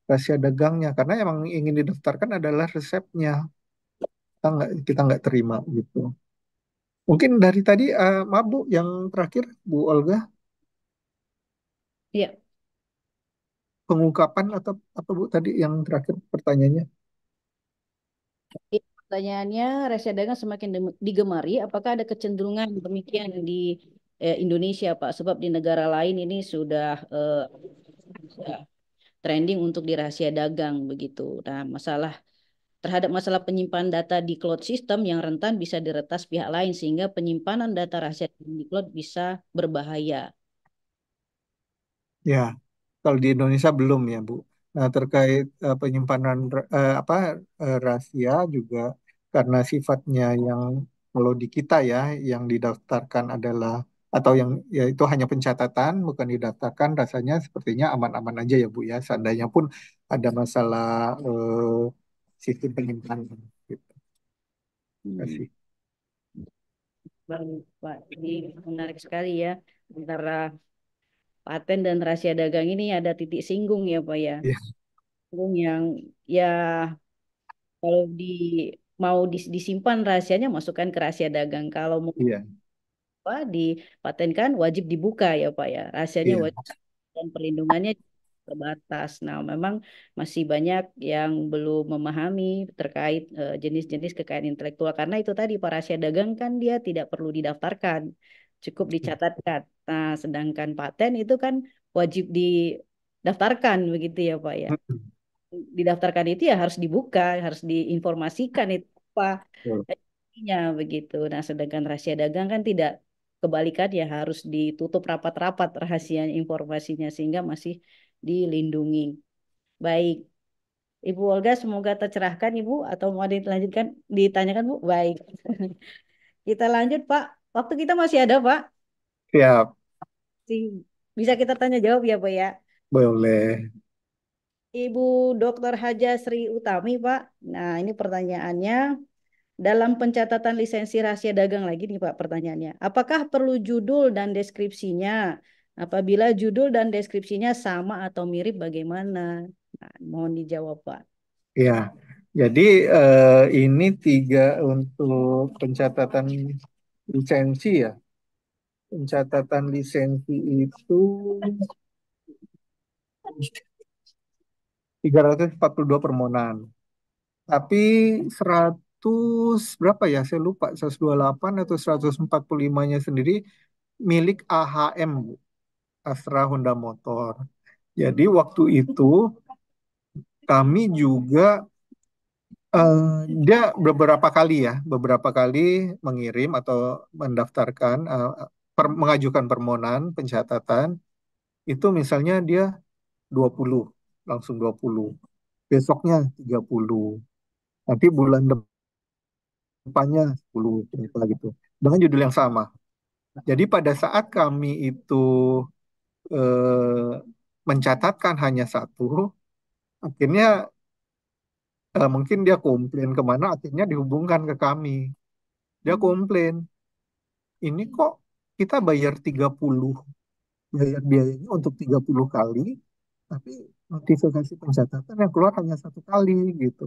S5: rahasia dagangnya karena emang ingin didaftarkan adalah resepnya kita nggak terima gitu. Mungkin dari tadi, maaf Bu, yang terakhir Bu Olga,
S1: Iya.
S5: pengungkapan atau apa Bu tadi yang terakhir pertanyaannya?
S1: Pertanyaannya, rahasia dagang semakin digemari. Apakah ada kecenderungan demikian di Indonesia, Pak. Sebab di negara lain ini sudah trending untuk di rahasia dagang begitu. Nah, terhadap masalah penyimpanan data di cloud system yang rentan bisa diretas pihak lain sehingga penyimpanan data rahasia di cloud bisa berbahaya.
S5: Ya, kalau di Indonesia belum ya, Bu. Nah, terkait penyimpanan rahasia juga karena sifatnya yang kalau di kita ya yang didaftarkan adalah atau yang ya itu hanya pencatatan bukan didaftarkan rasanya sepertinya aman-aman aja ya Bu ya. Seandainya pun ada masalah sistem penyimpanan gitu. Terima
S1: Hmm,
S5: kasih.
S1: Baik, Pak. Ini menarik sekali ya antara paten dan rahasia dagang ini ada titik singgung ya, Pak ya.
S5: Iya,
S1: Singgung yang ya kalau disimpan rahasianya masukkan ke rahasia dagang. Kalau mau
S5: iya,
S1: apa dipatenkan wajib dibuka ya Pak ya. Rahasianya
S5: iya.
S1: wajib dan perlindungannya terbatas. Nah, memang masih banyak yang belum memahami terkait jenis-jenis kekayaan intelektual karena itu tadi Pak rahasia dagang kan dia tidak perlu didaftarkan, cukup dicatatkan. Nah, sedangkan paten itu kan wajib didaftarkan begitu ya Pak ya.
S5: Mm-mm.
S1: Didaftarkan itu ya harus dibuka, harus diinformasikan itu apa
S5: Betul.
S1: ininya begitu. Nah, sedangkan rahasia dagang kan tidak kebalikan ya harus ditutup rapat-rapat rahasia informasinya sehingga masih dilindungi. Baik, Ibu Olga semoga tercerahkan Ibu atau mau dilanjutkan ditanyakan Bu? Baik. Kita lanjut Pak. Waktu kita masih ada Pak.
S5: Siap,
S1: Bisa kita tanya jawab ya Pak ya.
S5: boleh.
S1: Ibu Dr. Haja Sri Utami Pak. Nah, ini pertanyaannya. Dalam pencatatan lisensi rahasia dagang lagi nih Pak pertanyaannya. Apakah perlu judul dan deskripsinya? Apabila judul dan deskripsinya sama atau mirip bagaimana? Nah, mohon dijawab Pak.
S5: Ya, jadi ini tiga untuk pencatatan lisensi ya. Pencatatan lisensi itu 342 permohonan. Tapi 100 berapa ya? Saya lupa, 128 atau 145-nya sendiri milik AHM, Bu, Astra Honda Motor. Jadi waktu itu kami juga dia beberapa kali mengirim atau mendaftarkan mengajukan permohonan pencatatan itu misalnya dia 20 langsung 20 besoknya 30 nanti bulan depannya 10 cerita gitu dengan judul yang sama. Jadi pada saat kami itu eh, mencatatkan hanya satu, akhirnya mungkin dia komplain kemana, akhirnya dihubungkan ke kami. Dia komplain, ini kok kita bayar 30 bayar biayanya untuk 30 kali, tapi notifikasi pencatatan yang keluar hanya satu kali gitu.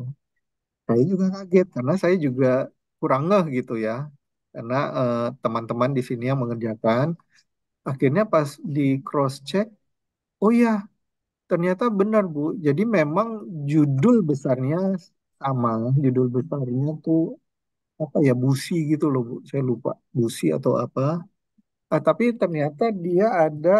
S5: Saya juga kaget karena saya juga kurang ngeh gitu ya. Karena teman-teman di sini yang mengerjakan, akhirnya pas di cross check, oh ya ternyata benar Bu. Jadi memang judul besarnya sama, judul besarnya tuh apa ya busi gitu loh Bu. Saya lupa busi atau apa. Tapi ternyata dia ada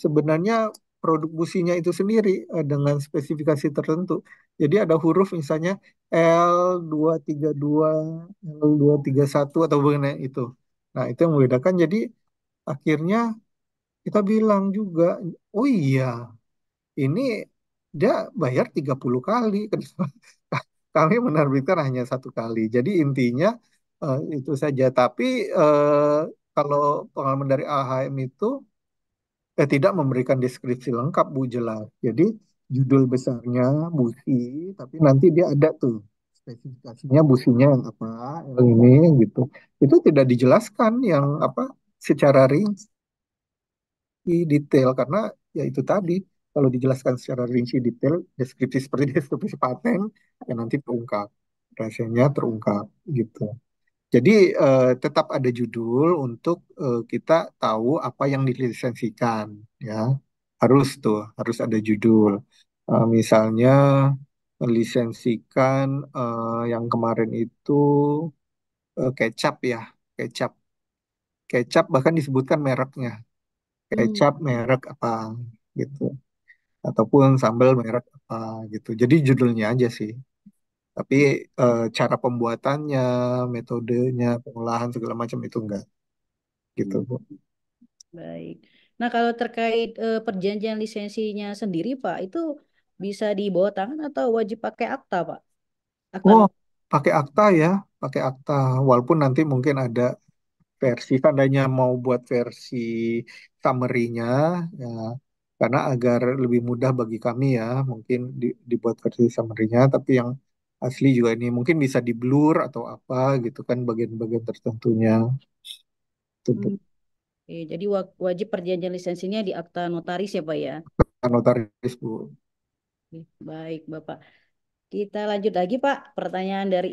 S5: sebenarnya produk businya itu sendiri dengan spesifikasi tertentu. Jadi ada huruf misalnya L232, L231 atau bagaimana itu. Nah, itu yang membedakan. Jadi akhirnya kita bilang juga, oh iya, ini dia bayar 30 kali. Kenapa kami menerbitkan hanya satu kali. Jadi intinya itu saja. Tapi eh, kalau pengalaman dari AHM itu tidak memberikan deskripsi lengkap Bu jelas. Jadi judul besarnya busi, tapi nanti dia ada tuh spesifikasinya businya yang apa, yang ini gitu. Itu tidak dijelaskan yang apa secara rinci detail karena ya itu tadi kalau dijelaskan secara rinci detail deskripsi seperti deskripsi paten ya nanti terungkap rahasianya terungkap gitu. Jadi tetap ada judul untuk kita tahu apa yang dilisensikan ya. Harus ada judul. Misalnya melisensikan yang kemarin itu kecap ya, kecap. kecap bahkan disebutkan mereknya,
S1: Hmm.
S5: kecap merek apa gitu, ataupun sambal merek apa gitu. Jadi judulnya aja sih. Tapi cara pembuatannya, metodenya, pengolahan segala macam itu enggak gitu, Bu.
S1: Baik. Nah, kalau terkait perjanjian lisensinya sendiri, Pak, itu bisa dibawa tangan atau wajib pakai akta, Pak? Akta
S5: Oh,
S1: not.
S5: pakai akta ya, pakai akta. Walaupun nanti mungkin ada versi, seandainya mau buat versi summary-nya, ya, karena agar lebih mudah bagi kami ya, mungkin dibuat versi summary-nya, tapi yang asli juga ini mungkin bisa di blur atau apa gitu kan bagian-bagian tertentunya. Itu Bu.
S1: Hmm. Oke, jadi wajib perjanjian lisensinya di akta notaris ya, Pak ya?
S5: Notaris Bu.
S1: Oke, baik, Bapak. Kita lanjut lagi, Pak. Pertanyaan dari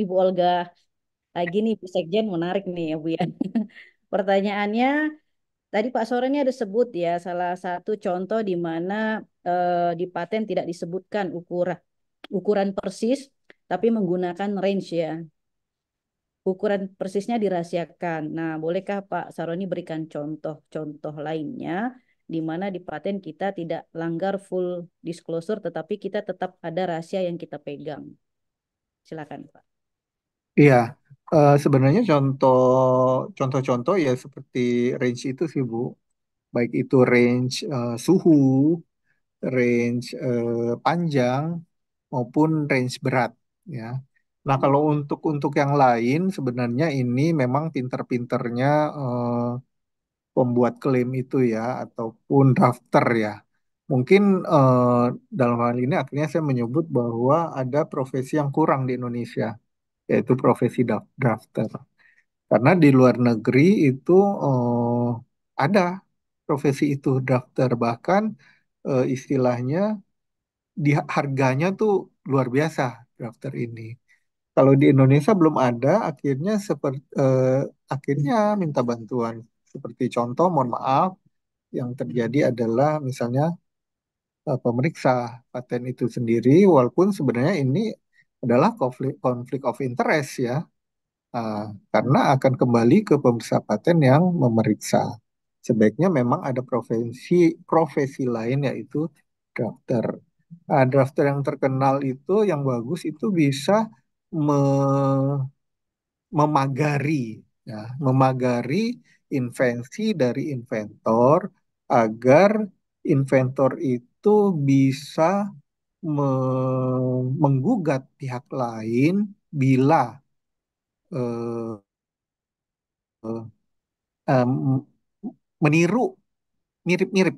S1: Ibu Olga lagi nih, Bu Sekjen, menarik nih ya, Bu ya. Pertanyaannya, tadi Pak Sorennya ada sebut ya, salah satu contoh di mana di paten tidak disebutkan ukuran persis, tapi menggunakan range ya. Ukuran persisnya dirahasiakan. Nah, bolehkah Pak Saroni berikan contoh-contoh lainnya di mana di paten kita tidak langgar full disclosure, tetapi kita tetap ada rahasia yang kita pegang. Silakan Pak.
S5: Iya, sebenarnya contoh-contoh ya seperti range itu sih Bu. Baik itu range suhu, range panjang maupun range berat ya. Nah, kalau untuk yang lain sebenarnya ini memang pinter-pinternya pembuat klaim itu ya ataupun drafter ya. Mungkin dalam hal ini akhirnya saya menyebut bahwa ada profesi yang kurang di Indonesia, yaitu profesi drafter. Karena di luar negeri itu ada profesi itu drafter, bahkan istilahnya di harganya tuh luar biasa drafter ini. Kalau di Indonesia belum ada, akhirnya minta bantuan. Seperti contoh, mohon maaf, yang terjadi adalah misalnya pemeriksa paten itu sendiri, walaupun sebenarnya ini adalah konflik of interest ya. Ah, karena akan kembali ke pemeriksa paten yang memeriksa. Sebaiknya memang ada profesi profesi lain yaitu drafter. Drafter yang terkenal itu yang bagus itu bisa me- memagari ya, memagari invensi dari inventor agar inventor itu bisa menggugat pihak lain bila eh, em, meniru mirip-mirip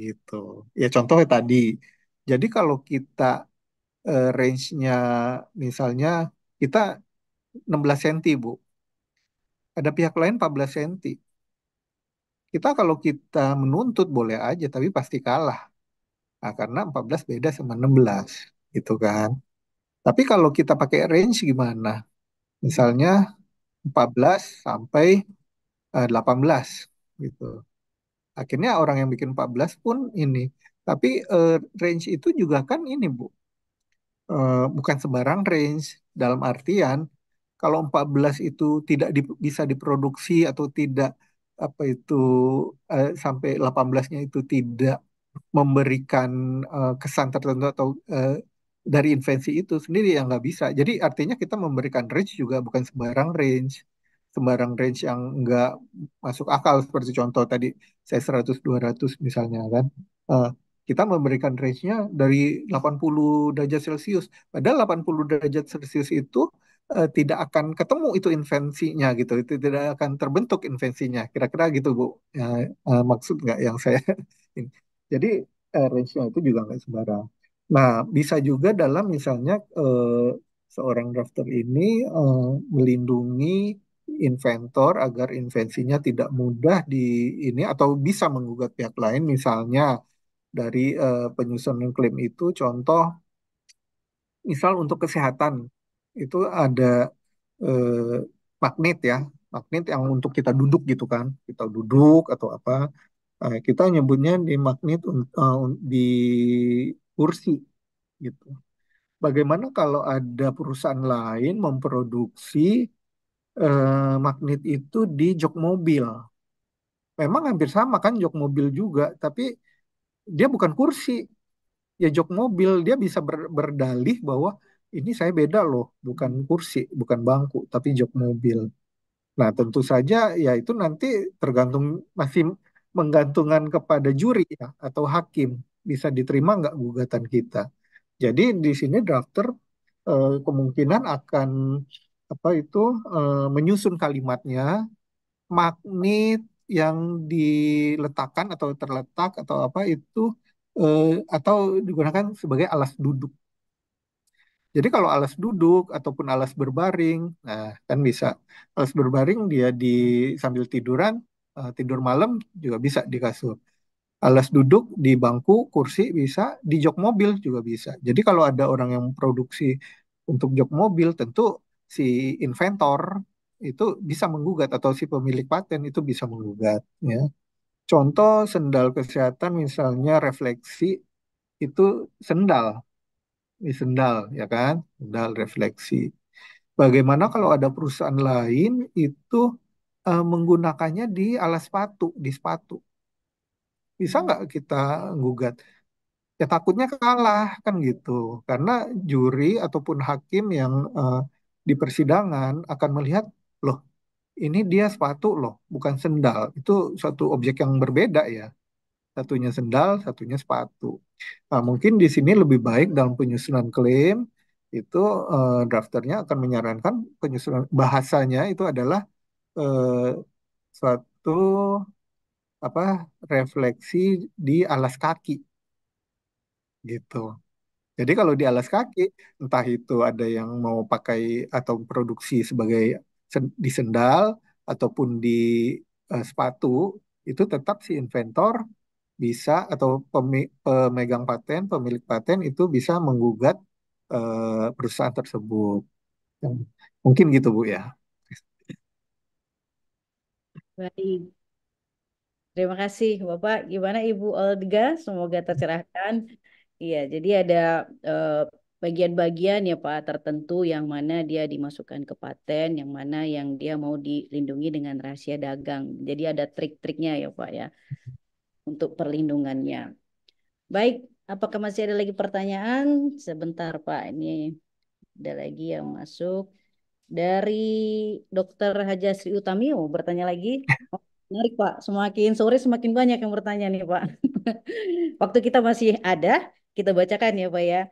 S5: gitu. Ya contohnya tadi. Jadi kalau kita range-nya misalnya kita 16 cm, Bu. Ada pihak lain 14 cm. Kalau kita menuntut boleh aja tapi pasti kalah. Nah, karena 14 beda sama 16 gitu kan. Tapi kalau kita pakai range gimana? Misalnya 14 sampai 18 gitu. Akhirnya orang yang bikin 14 pun ini. Tapi range itu juga kan ini, Bu. Bukan sembarang range. Dalam artian, kalau 14 itu tidak bisa diproduksi atau tidak apa itu sampai 18-nya itu tidak memberikan kesan tertentu atau dari invensi itu sendiri yang nggak bisa. Jadi artinya kita memberikan range juga bukan sembarang range yang nggak masuk akal seperti contoh tadi saya 100 200 misalnya kan. Eh, kita memberikan range-nya dari 80 derajat Celcius. Padahal 80 derajat Celcius itu tidak akan ketemu itu invensinya gitu. Itu tidak akan terbentuk invensinya. Kira-kira gitu Bu. Ya, maksud nggak yang saya ini. Jadi range-nya itu juga nggak sembarang. Nah, bisa juga dalam misalnya seorang drafter ini melindungi inventor agar invensinya tidak mudah di ini atau bisa menggugat pihak lain, misalnya dari penyusunan klaim itu, contoh misal untuk kesehatan itu ada eh, magnet ya, magnet yang untuk kita duduk gitu kan, kita duduk atau apa. Kita nyebutnya di magnet di kursi gitu. Bagaimana kalau ada perusahaan lain memproduksi magnet itu di jok mobil. Memang hampir sama kan jok mobil juga, tapi dia bukan kursi. Ya jok mobil dia bisa berdalih bahwa ini saya beda loh, bukan kursi, bukan bangku, tapi jok mobil. Nah, tentu saja ya itu nanti tergantung masih menggantungkan kepada juri ya atau hakim bisa diterima nggak gugatan kita. Jadi di sini drafter kemungkinan akan apa itu menyusun kalimatnya magnet yang diletakkan atau terletak atau apa itu eh, atau digunakan sebagai alas duduk. Jadi kalau alas duduk ataupun alas berbaring, nah kan bisa alas berbaring dia di sambil tiduran, tidur malam juga bisa di kasur. Alas duduk di bangku, kursi bisa, di jok mobil juga bisa. Jadi kalau ada orang yang produksi untuk jok mobil, tentu si inventor itu bisa menggugat atau si pemilik paten itu bisa menggugat. Ya. Contoh sendal kesehatan misalnya refleksi itu sendal, ini sendal ya kan, sendal refleksi. Bagaimana kalau ada perusahaan lain itu menggunakannya di alas sepatu, di sepatu? Bisa nggak kita gugat? Ya takutnya kalah kan gitu, karena juri ataupun hakim yang di persidangan akan melihat, loh ini dia sepatu loh, bukan sendal. Itu suatu objek yang berbeda ya. Satunya sendal, satunya sepatu. Nah, mungkin di sini lebih baik dalam penyusunan klaim itu drafternya akan menyarankan penyusunan bahasanya itu adalah eh, suatu apa refleksi di alas kaki gitu. Jadi kalau di alas kaki, entah itu ada yang mau pakai atau produksi sebagai di sendal ataupun di sepatu, itu tetap si inventor bisa atau pemegang paten, pemilik paten itu bisa menggugat perusahaan tersebut. Mungkin gitu Bu ya.
S1: Baik. Terima kasih Bapak. Gimana Ibu Olga? Semoga tercerahkan. Iya, jadi ada eh, bagian-bagian ya Pak tertentu yang mana dia dimasukkan ke paten, yang mana yang dia mau dilindungi dengan rahasia dagang. Jadi ada trik-triknya ya Pak ya untuk perlindungannya. Baik, apakah masih ada lagi pertanyaan? Sebentar Pak, ini ada lagi yang masuk dari Dokter Hajasri Utami mau bertanya lagi. Oh, menarik Pak, semakin sore semakin banyak yang bertanya nih Pak. Waktu kita masih ada, kita bacakan ya Pak ya.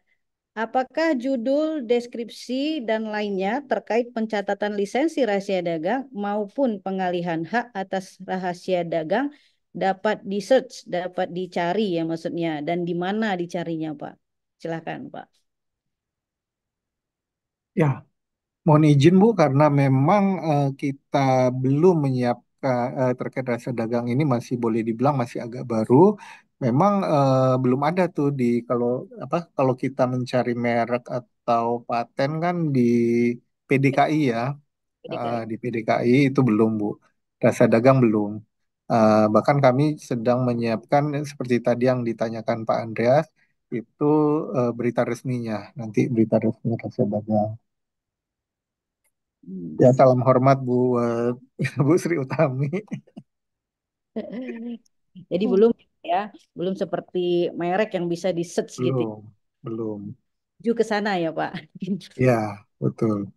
S1: Apakah judul, deskripsi, dan lainnya terkait pencatatan lisensi rahasia dagang maupun pengalihan hak atas rahasia dagang dapat di-search, dapat dicari ya maksudnya, dan di mana dicarinya Pak? Silakan Pak.
S5: Ya, mohon izin Bu, karena memang kita belum menyiapkan terkait rasa dagang ini masih boleh dibilang masih agak baru. Memang belum ada tuh di kalau apa kalau kita mencari merek atau paten kan di PDKI ya,
S1: PDKI.
S5: di PDKI itu belum Bu. Rasa dagang belum. Bahkan kami sedang menyiapkan seperti tadi yang ditanyakan Pak Andreas itu berita resminya, nanti berita resmi rasa dagang. Ya,
S1: Hmm.
S5: salam hormat buat Bu Sri Utami.
S1: Jadi belum ya, belum seperti merek yang bisa di-search gitu.
S5: Belum, belum.
S1: Menuju ke sana ya Pak.
S5: Ya, betul.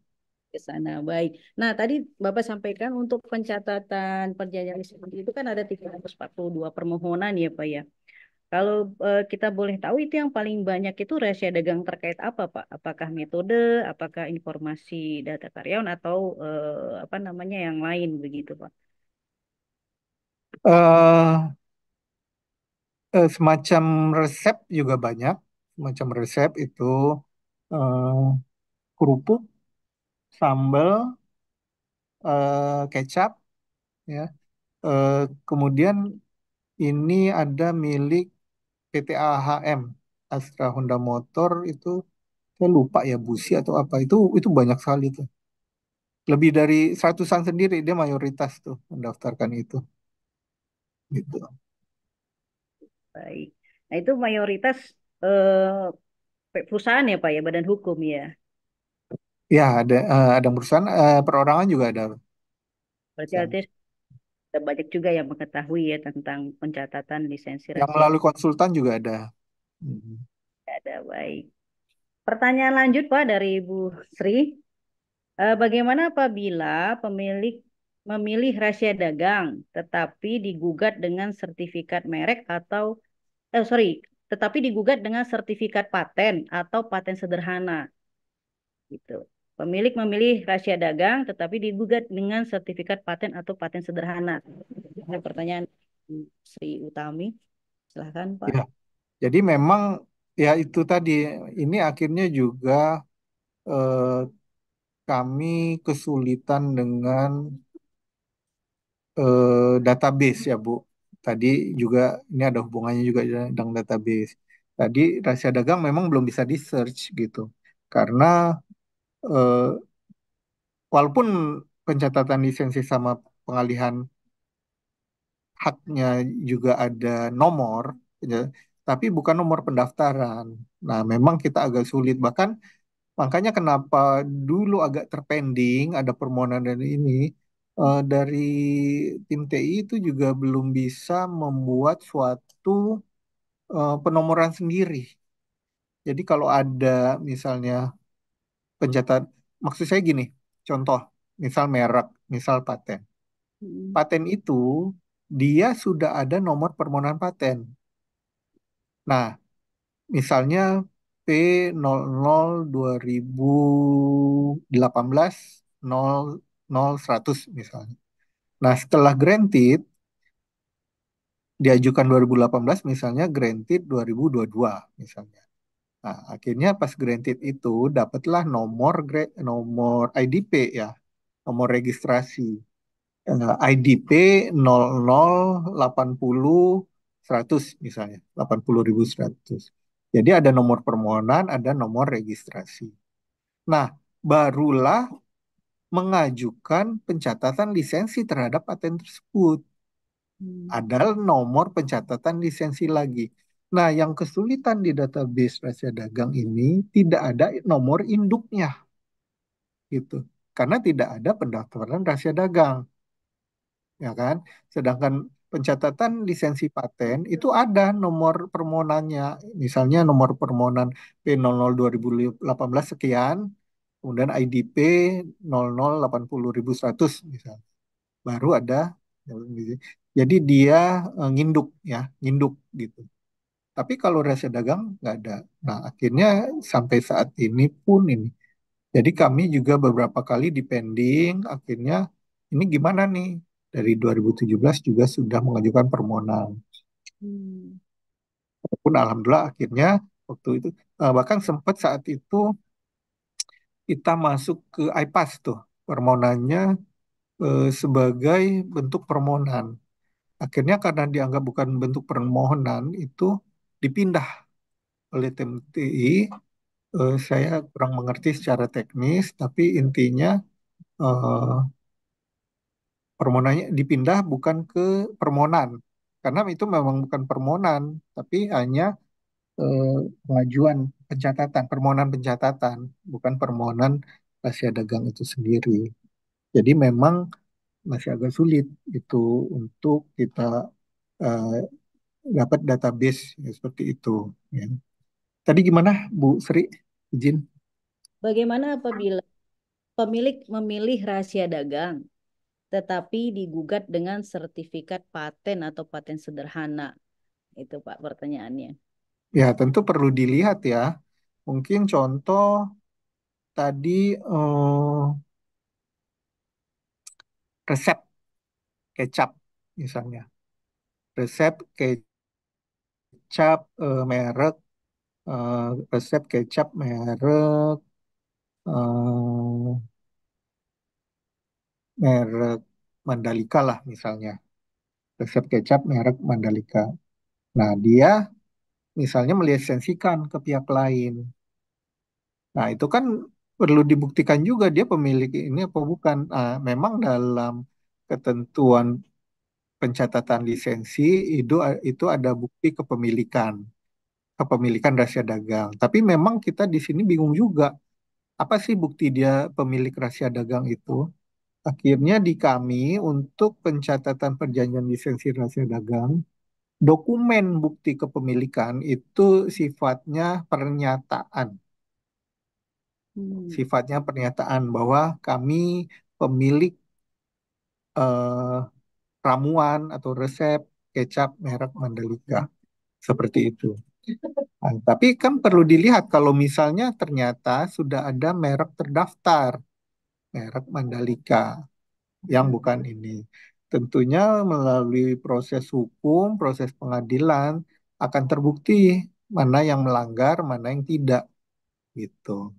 S1: Ke sana. Baik. Nah, tadi Bapak sampaikan untuk pencatatan perjanjian lisensi itu kan ada 342 permohonan ya, Pak ya. Kalau kita boleh tahu itu yang paling banyak itu rahasia dagang terkait apa, Pak? Apakah metode, apakah informasi data karyawan atau apa namanya yang lain begitu, Pak?
S5: eh Semacam resep juga banyak. Semacam resep itu eh, kerupuk, sambal, kecap, ya. Eh, Kemudian ini ada milik PT AHM, Astra Honda Motor itu saya lupa ya busi atau apa itu banyak sekali tuh. Lebih dari seratusan sendiri dia mayoritas tuh mendaftarkan itu gitu.
S1: Baik. Nah, itu mayoritas eh, perusahaan ya, Pak ya, badan hukum ya.
S5: Ya, ada perusahaan, perorangan juga ada.
S1: Berarti
S5: Sam.
S1: artinya ada banyak juga yang mengetahui ya tentang pencatatan lisensi
S5: Yang
S1: rahasia.
S5: melalui konsultan juga ada. Hmm.
S1: Ada baik. Pertanyaan lanjut Pak dari Ibu Sri. Bagaimana apabila pemilik memilih rahasia dagang tetapi digugat dengan sertifikat merek atau sorry, tetapi digugat dengan sertifikat paten atau paten sederhana gitu. Pemilik memilih rahasia dagang tetapi digugat dengan sertifikat paten atau paten sederhana. Ini pertanyaan Sri Utami. Silahkan Pak.
S5: Ya, jadi memang ya itu tadi, ini akhirnya juga eh, kami kesulitan dengan database ya Bu. Tadi juga ini ada hubungannya juga dengan database. Tadi rahasia dagang memang belum bisa di search gitu. Karena eh, walaupun pencatatan lisensi sama pengalihan haknya juga ada nomor, ya, tapi bukan nomor pendaftaran. Nah, memang kita agak sulit. Bahkan makanya kenapa dulu agak terpending ada permohonan dan ini dari tim TI itu juga belum bisa membuat suatu penomoran sendiri. Jadi kalau ada misalnya pencatat, maksud saya gini, contoh, misal merek, misal paten.
S1: Hmm.
S5: Paten itu dia sudah ada nomor permohonan paten. Nah, misalnya P00 2018 00 100 misalnya. Nah, setelah granted, diajukan 2018 misalnya, granted 2022 misalnya. Nah, akhirnya pas granted itu dapatlah nomor IDP ya, nomor registrasi. IDP 0080 100 misalnya, 80.100. Jadi ada nomor permohonan, ada nomor registrasi. Nah, barulah mengajukan pencatatan lisensi terhadap paten tersebut.
S1: Hmm.
S5: Ada nomor pencatatan lisensi lagi. Nah, yang kesulitan di database rahasia dagang ini tidak ada nomor induknya, gitu. Karena tidak ada pendaftaran rahasia dagang, ya kan? Sedangkan pencatatan lisensi paten itu ada nomor permohonannya. Misalnya nomor permohonan P00 2018 sekian, kemudian IDP 0080.100 misalnya. Baru ada, jadi dia nginduk ya, nginduk gitu. Tapi kalau rahasia dagang nggak ada. Nah, akhirnya sampai saat ini pun ini. Jadi kami juga beberapa kali dipending, akhirnya ini gimana nih? Dari 2017 juga sudah mengajukan permohonan.
S1: Hmm.
S5: Walaupun alhamdulillah akhirnya waktu itu bahkan sempat saat itu kita masuk ke IPAS tuh permohonannya sebagai bentuk permohonan. Akhirnya karena dianggap bukan bentuk permohonan itu dipindah oleh tim TI. Saya kurang mengerti secara teknis, tapi intinya eh, permohonannya dipindah bukan ke permohonan, karena itu memang bukan permohonan, tapi hanya eh, pengajuan pencatatan, permohonan pencatatan, bukan permohonan rahasia dagang itu sendiri. Jadi memang masih agak sulit itu untuk kita eh, dapat database ya, seperti itu. Ya. Tadi gimana, Bu Sri? Izin.
S1: Bagaimana apabila pemilik memilih rahasia dagang tetapi digugat dengan sertifikat paten atau paten sederhana? Itu Pak pertanyaannya.
S5: Ya, tentu perlu dilihat ya. Mungkin contoh tadi resep kecap misalnya. Resep kecap merek, eh, resep kecap merek, eh, merek Mandalika lah misalnya. Resep kecap merek Mandalika. Nah, dia misalnya melisensikan ke pihak lain. Nah, itu kan perlu dibuktikan juga dia pemilik ini apa bukan. Memang dalam ketentuan pencatatan lisensi itu ada bukti kepemilikan rahasia dagang. Tapi memang kita di sini bingung juga apa sih bukti dia pemilik rahasia dagang itu? Akhirnya di kami untuk pencatatan perjanjian lisensi rahasia dagang, dokumen bukti kepemilikan itu sifatnya pernyataan.
S1: Hmm.
S5: Sifatnya pernyataan bahwa kami pemilik eh, ramuan atau resep kecap merek Mandalika. Seperti itu. Nah, tapi kan perlu dilihat kalau misalnya ternyata sudah ada merek terdaftar, merek Mandalika yang bukan ini. Tentunya melalui proses hukum, proses pengadilan akan terbukti mana yang melanggar, mana yang tidak gitu.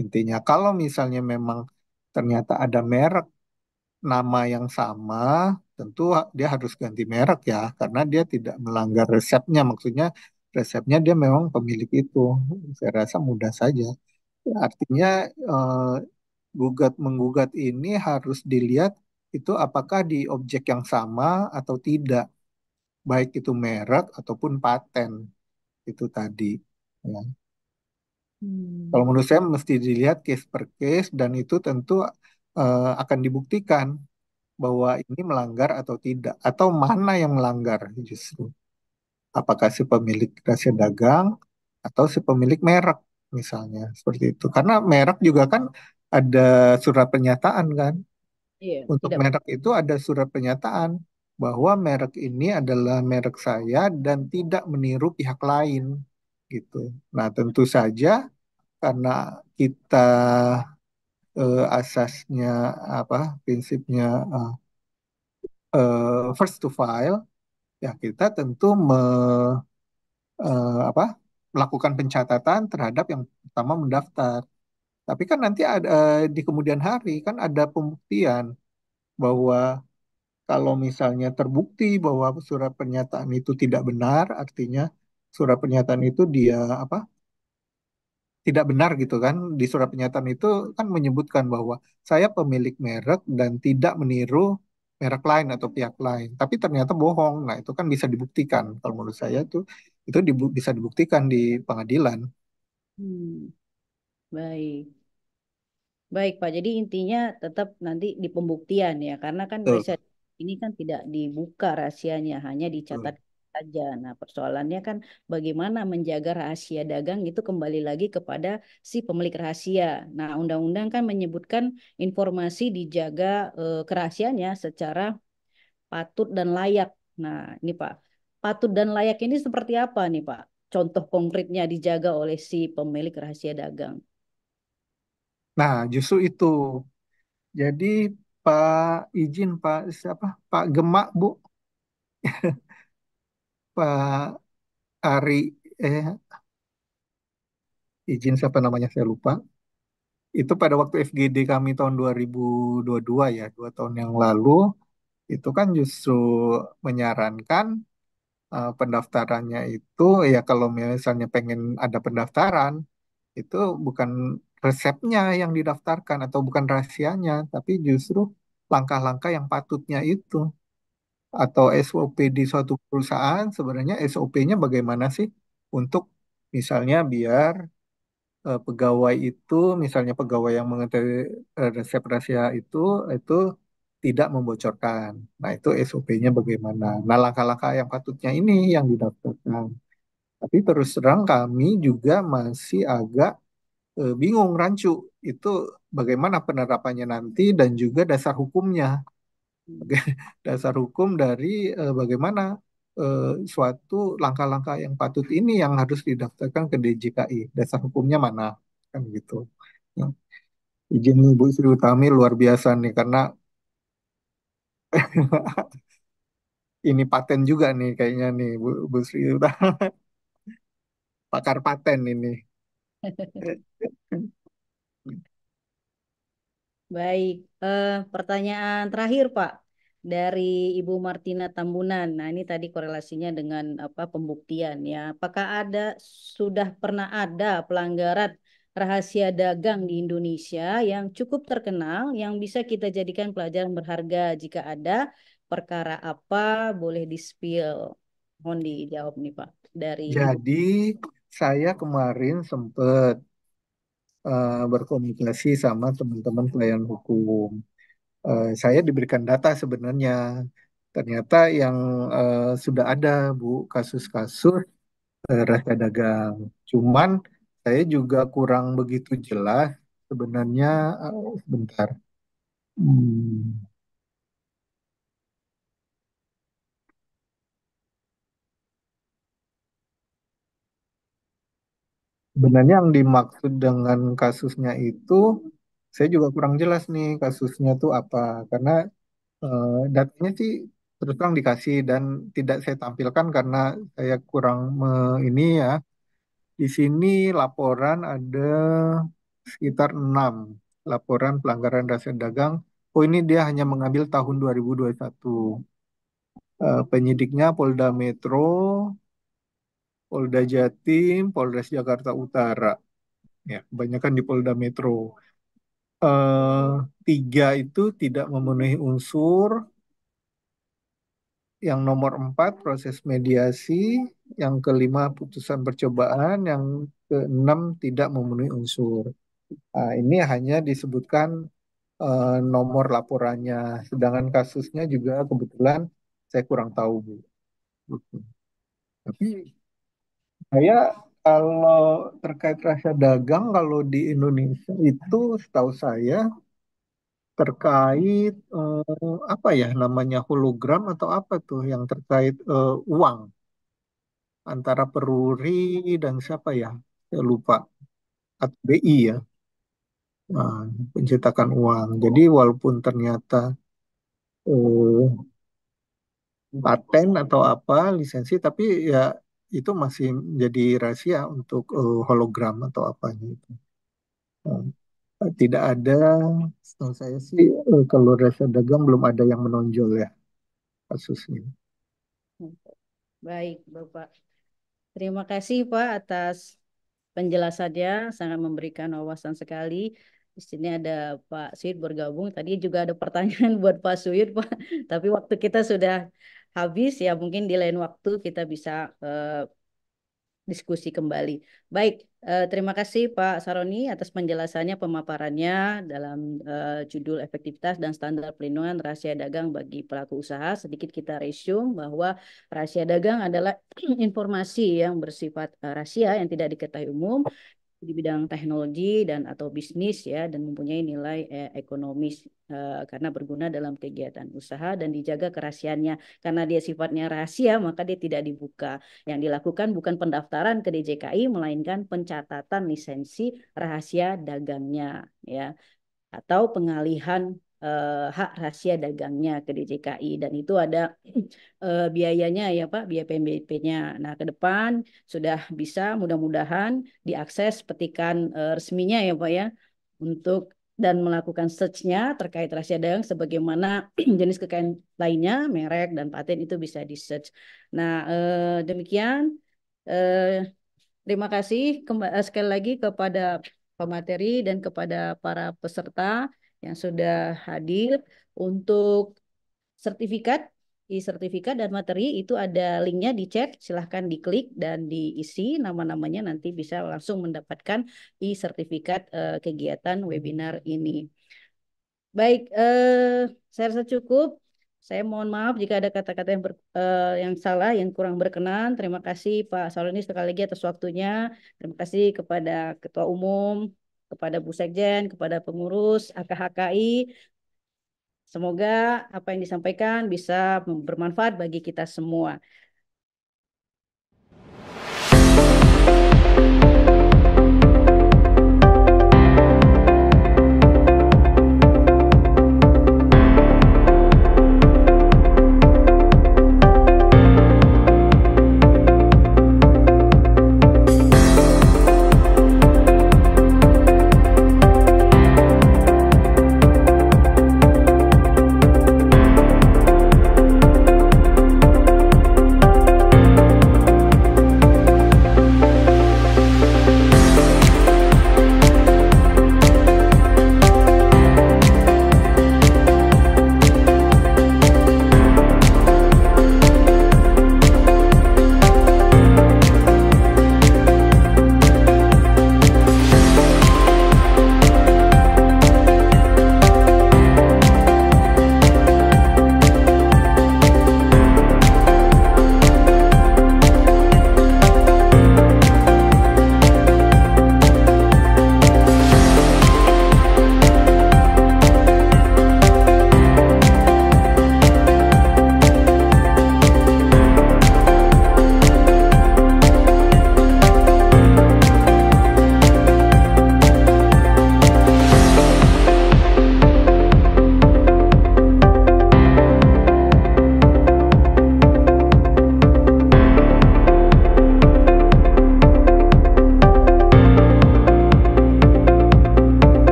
S5: Intinya kalau misalnya memang ternyata ada merek nama yang sama, tentu dia harus ganti merek ya, karena dia tidak melanggar resepnya. Maksudnya resepnya dia memang pemilik itu. Saya rasa mudah saja. Artinya eh, gugat menggugat ini harus dilihat itu apakah di objek yang sama atau tidak, baik itu merek ataupun paten itu tadi. Ya. Kalau
S1: Hmm.
S5: menurut saya mesti dilihat case per case dan itu tentu akan dibuktikan bahwa ini melanggar atau tidak, atau mana yang melanggar justru. Apakah si pemilik rahasia dagang atau si pemilik merek misalnya seperti itu. Karena merek juga kan ada surat pernyataan kan.
S1: Iya,
S5: Untuk
S1: tidak.
S5: merek itu ada surat pernyataan bahwa merek ini adalah merek saya dan tidak meniru pihak lain gitu. Nah, tentu saja karena kita asasnya apa prinsipnya first to file, ya kita tentu apa melakukan pencatatan terhadap yang pertama mendaftar. Tapi kan nanti ada di kemudian hari kan ada pembuktian bahwa kalau misalnya terbukti bahwa surat pernyataan itu tidak benar, artinya surat pernyataan itu dia apa tidak benar gitu kan. Di surat pernyataan itu kan menyebutkan bahwa saya pemilik merek dan tidak meniru merek lain atau pihak lain. Tapi ternyata bohong. Nah, itu kan bisa dibuktikan. Kalau menurut saya itu bisa dibuktikan di pengadilan.
S1: Hmm. Baik. Baik, Pak. Jadi intinya tetap nanti di pembuktian ya, karena kan
S5: Betul,
S1: rahasia ini kan tidak dibuka rahasianya, hanya
S5: betul.
S1: dicatat saja. Nah, persoalannya kan bagaimana menjaga rahasia dagang itu kembali lagi kepada si pemilik rahasia. Nah, undang-undang kan menyebutkan informasi dijaga kerahasiaannya secara patut dan layak. Nah, ini Pak, patut dan layak ini seperti apa nih, Pak? Contoh konkretnya dijaga oleh si pemilik rahasia dagang.
S5: Nah, justru itu. Jadi izin Pak siapa? Pak Gemak Bu, Pak Ari izin siapa namanya saya lupa. Itu pada waktu FGD kami tahun 2022 ya, 2 tahun yang lalu, itu kan justru menyarankan pendaftarannya itu ya kalau misalnya pengen ada pendaftaran, itu bukan resepnya yang didaftarkan atau bukan rahasianya, tapi justru langkah-langkah yang patutnya itu. Atau SOP di suatu perusahaan sebenarnya SOP-nya bagaimana sih untuk misalnya biar pegawai itu misalnya pegawai yang mengetahui resep rahasia itu tidak membocorkan. Nah, itu SOP-nya bagaimana. Nah, langkah-langkah yang patutnya ini yang didaftarkan. Tapi terus terang kami juga masih agak bingung rancu itu bagaimana penerapannya nanti dan juga dasar hukumnya. Dasar hukum dari bagaimana suatu langkah-langkah yang patut ini yang harus didaftarkan ke DJKI. Dasar hukumnya mana? Kan gitu. Ya. Izin nih Bu Sri Utami luar biasa nih karena ini paten juga nih kayaknya nih Bu Sri Utami. Pakar paten ini.
S1: Baik, pertanyaan terakhir Pak dari Ibu Martina Tambunan. Nah, ini tadi korelasinya dengan apa pembuktian ya. Apakah sudah pernah ada pelanggaran rahasia dagang di Indonesia yang cukup terkenal yang bisa kita jadikan pelajaran berharga? Jika ada, perkara apa boleh di-spill? Mohon dijawab nih Pak dari Ibu.
S5: Jadi saya kemarin sempat berkomunikasi sama teman-teman pelayanan hukum. Saya diberikan data sebenarnya. Ternyata yang sudah ada, Bu, kasus-kasus rahasia dagang. Cuman saya juga kurang begitu jelas sebenarnya. Sebentar. Hmm. Sebenarnya yang dimaksud dengan kasusnya itu, saya juga kurang jelas nih kasusnya tuh apa. Karena datanya sih terus terang dikasih dan tidak saya tampilkan karena saya kurang ini ya. Di sini laporan ada sekitar 6 laporan pelanggaran rahasia dagang. Oh, ini dia hanya mengambil tahun 2021. Penyidiknya Polda Metro, Polda Jatim, Polres Jakarta Utara. Ya, kebanyakan di Polda Metro. eh, 3 itu tidak memenuhi unsur, yang nomor 4 proses mediasi, yang kelima putusan percobaan, yang keenam tidak memenuhi unsur. Nah, ini hanya disebutkan nomor laporannya, sedangkan kasusnya juga kebetulan saya kurang tahu, Bu. Gitu. Tapi saya kalau terkait rahasia dagang kalau di Indonesia itu setahu saya terkait apa ya namanya hologram atau apa tuh yang terkait uang antara Peruri dan siapa ya, saya lupa, atau BI ya. Nah, pencetakan uang. Jadi walaupun ternyata eh, paten atau apa lisensi, tapi ya itu masih jadi rahasia untuk hologram atau apanya itu. Tidak ada, setahu saya sih kalau rahasia dagang belum ada yang menonjol ya kasusnya.
S1: Baik, Bapak. Terima kasih Pak atas penjelasannya, sangat memberikan wawasan sekali. Di sini ada Pak Suyud bergabung. Tadi juga ada pertanyaan buat Pak Suyud, Pak. Tapi waktu kita sudah habis ya, mungkin di lain waktu kita bisa diskusi kembali. Baik, terima kasih Pak Saroni atas penjelasannya, pemaparannya dalam judul efektivitas dan standar pelindungan rahasia dagang bagi pelaku usaha. Sedikit kita resume bahwa rahasia dagang adalah informasi yang bersifat rahasia yang tidak diketahui umum di bidang teknologi dan atau bisnis ya, dan mempunyai nilai ekonomis karena berguna dalam kegiatan usaha dan dijaga kerahasiaannya. Karena dia sifatnya rahasia maka dia tidak dibuka. Yang dilakukan bukan pendaftaran ke DJKI melainkan pencatatan lisensi rahasia dagangnya ya, atau pengalihan hak rahasia dagangnya ke DJKI, dan itu ada biayanya ya Pak, biaya PNBP-nya. Nah, ke depan sudah bisa mudah-mudahan diakses petikan resminya ya Pak ya, untuk dan melakukan search-nya terkait rahasia dagang sebagaimana jenis kekayaan lainnya, merek dan paten itu bisa di-search. Nah, demikian. Eh, Terima kasih sekali lagi kepada pemateri dan kepada para peserta yang sudah hadir. Untuk sertifikat, e-sertifikat dan materi itu ada linknya di chat, silahkan diklik dan diisi nama-namanya, nanti bisa langsung mendapatkan e-sertifikat kegiatan webinar ini. Baik, saya rasa cukup. Saya mohon maaf jika ada kata-kata yang salah, yang kurang berkenan. Terima kasih Pak Saloni sekali lagi atas waktunya. Terima kasih kepada Ketua Umum, kepada Bu Sekjen, kepada pengurus AKHKI. Semoga apa yang disampaikan bisa bermanfaat bagi kita semua.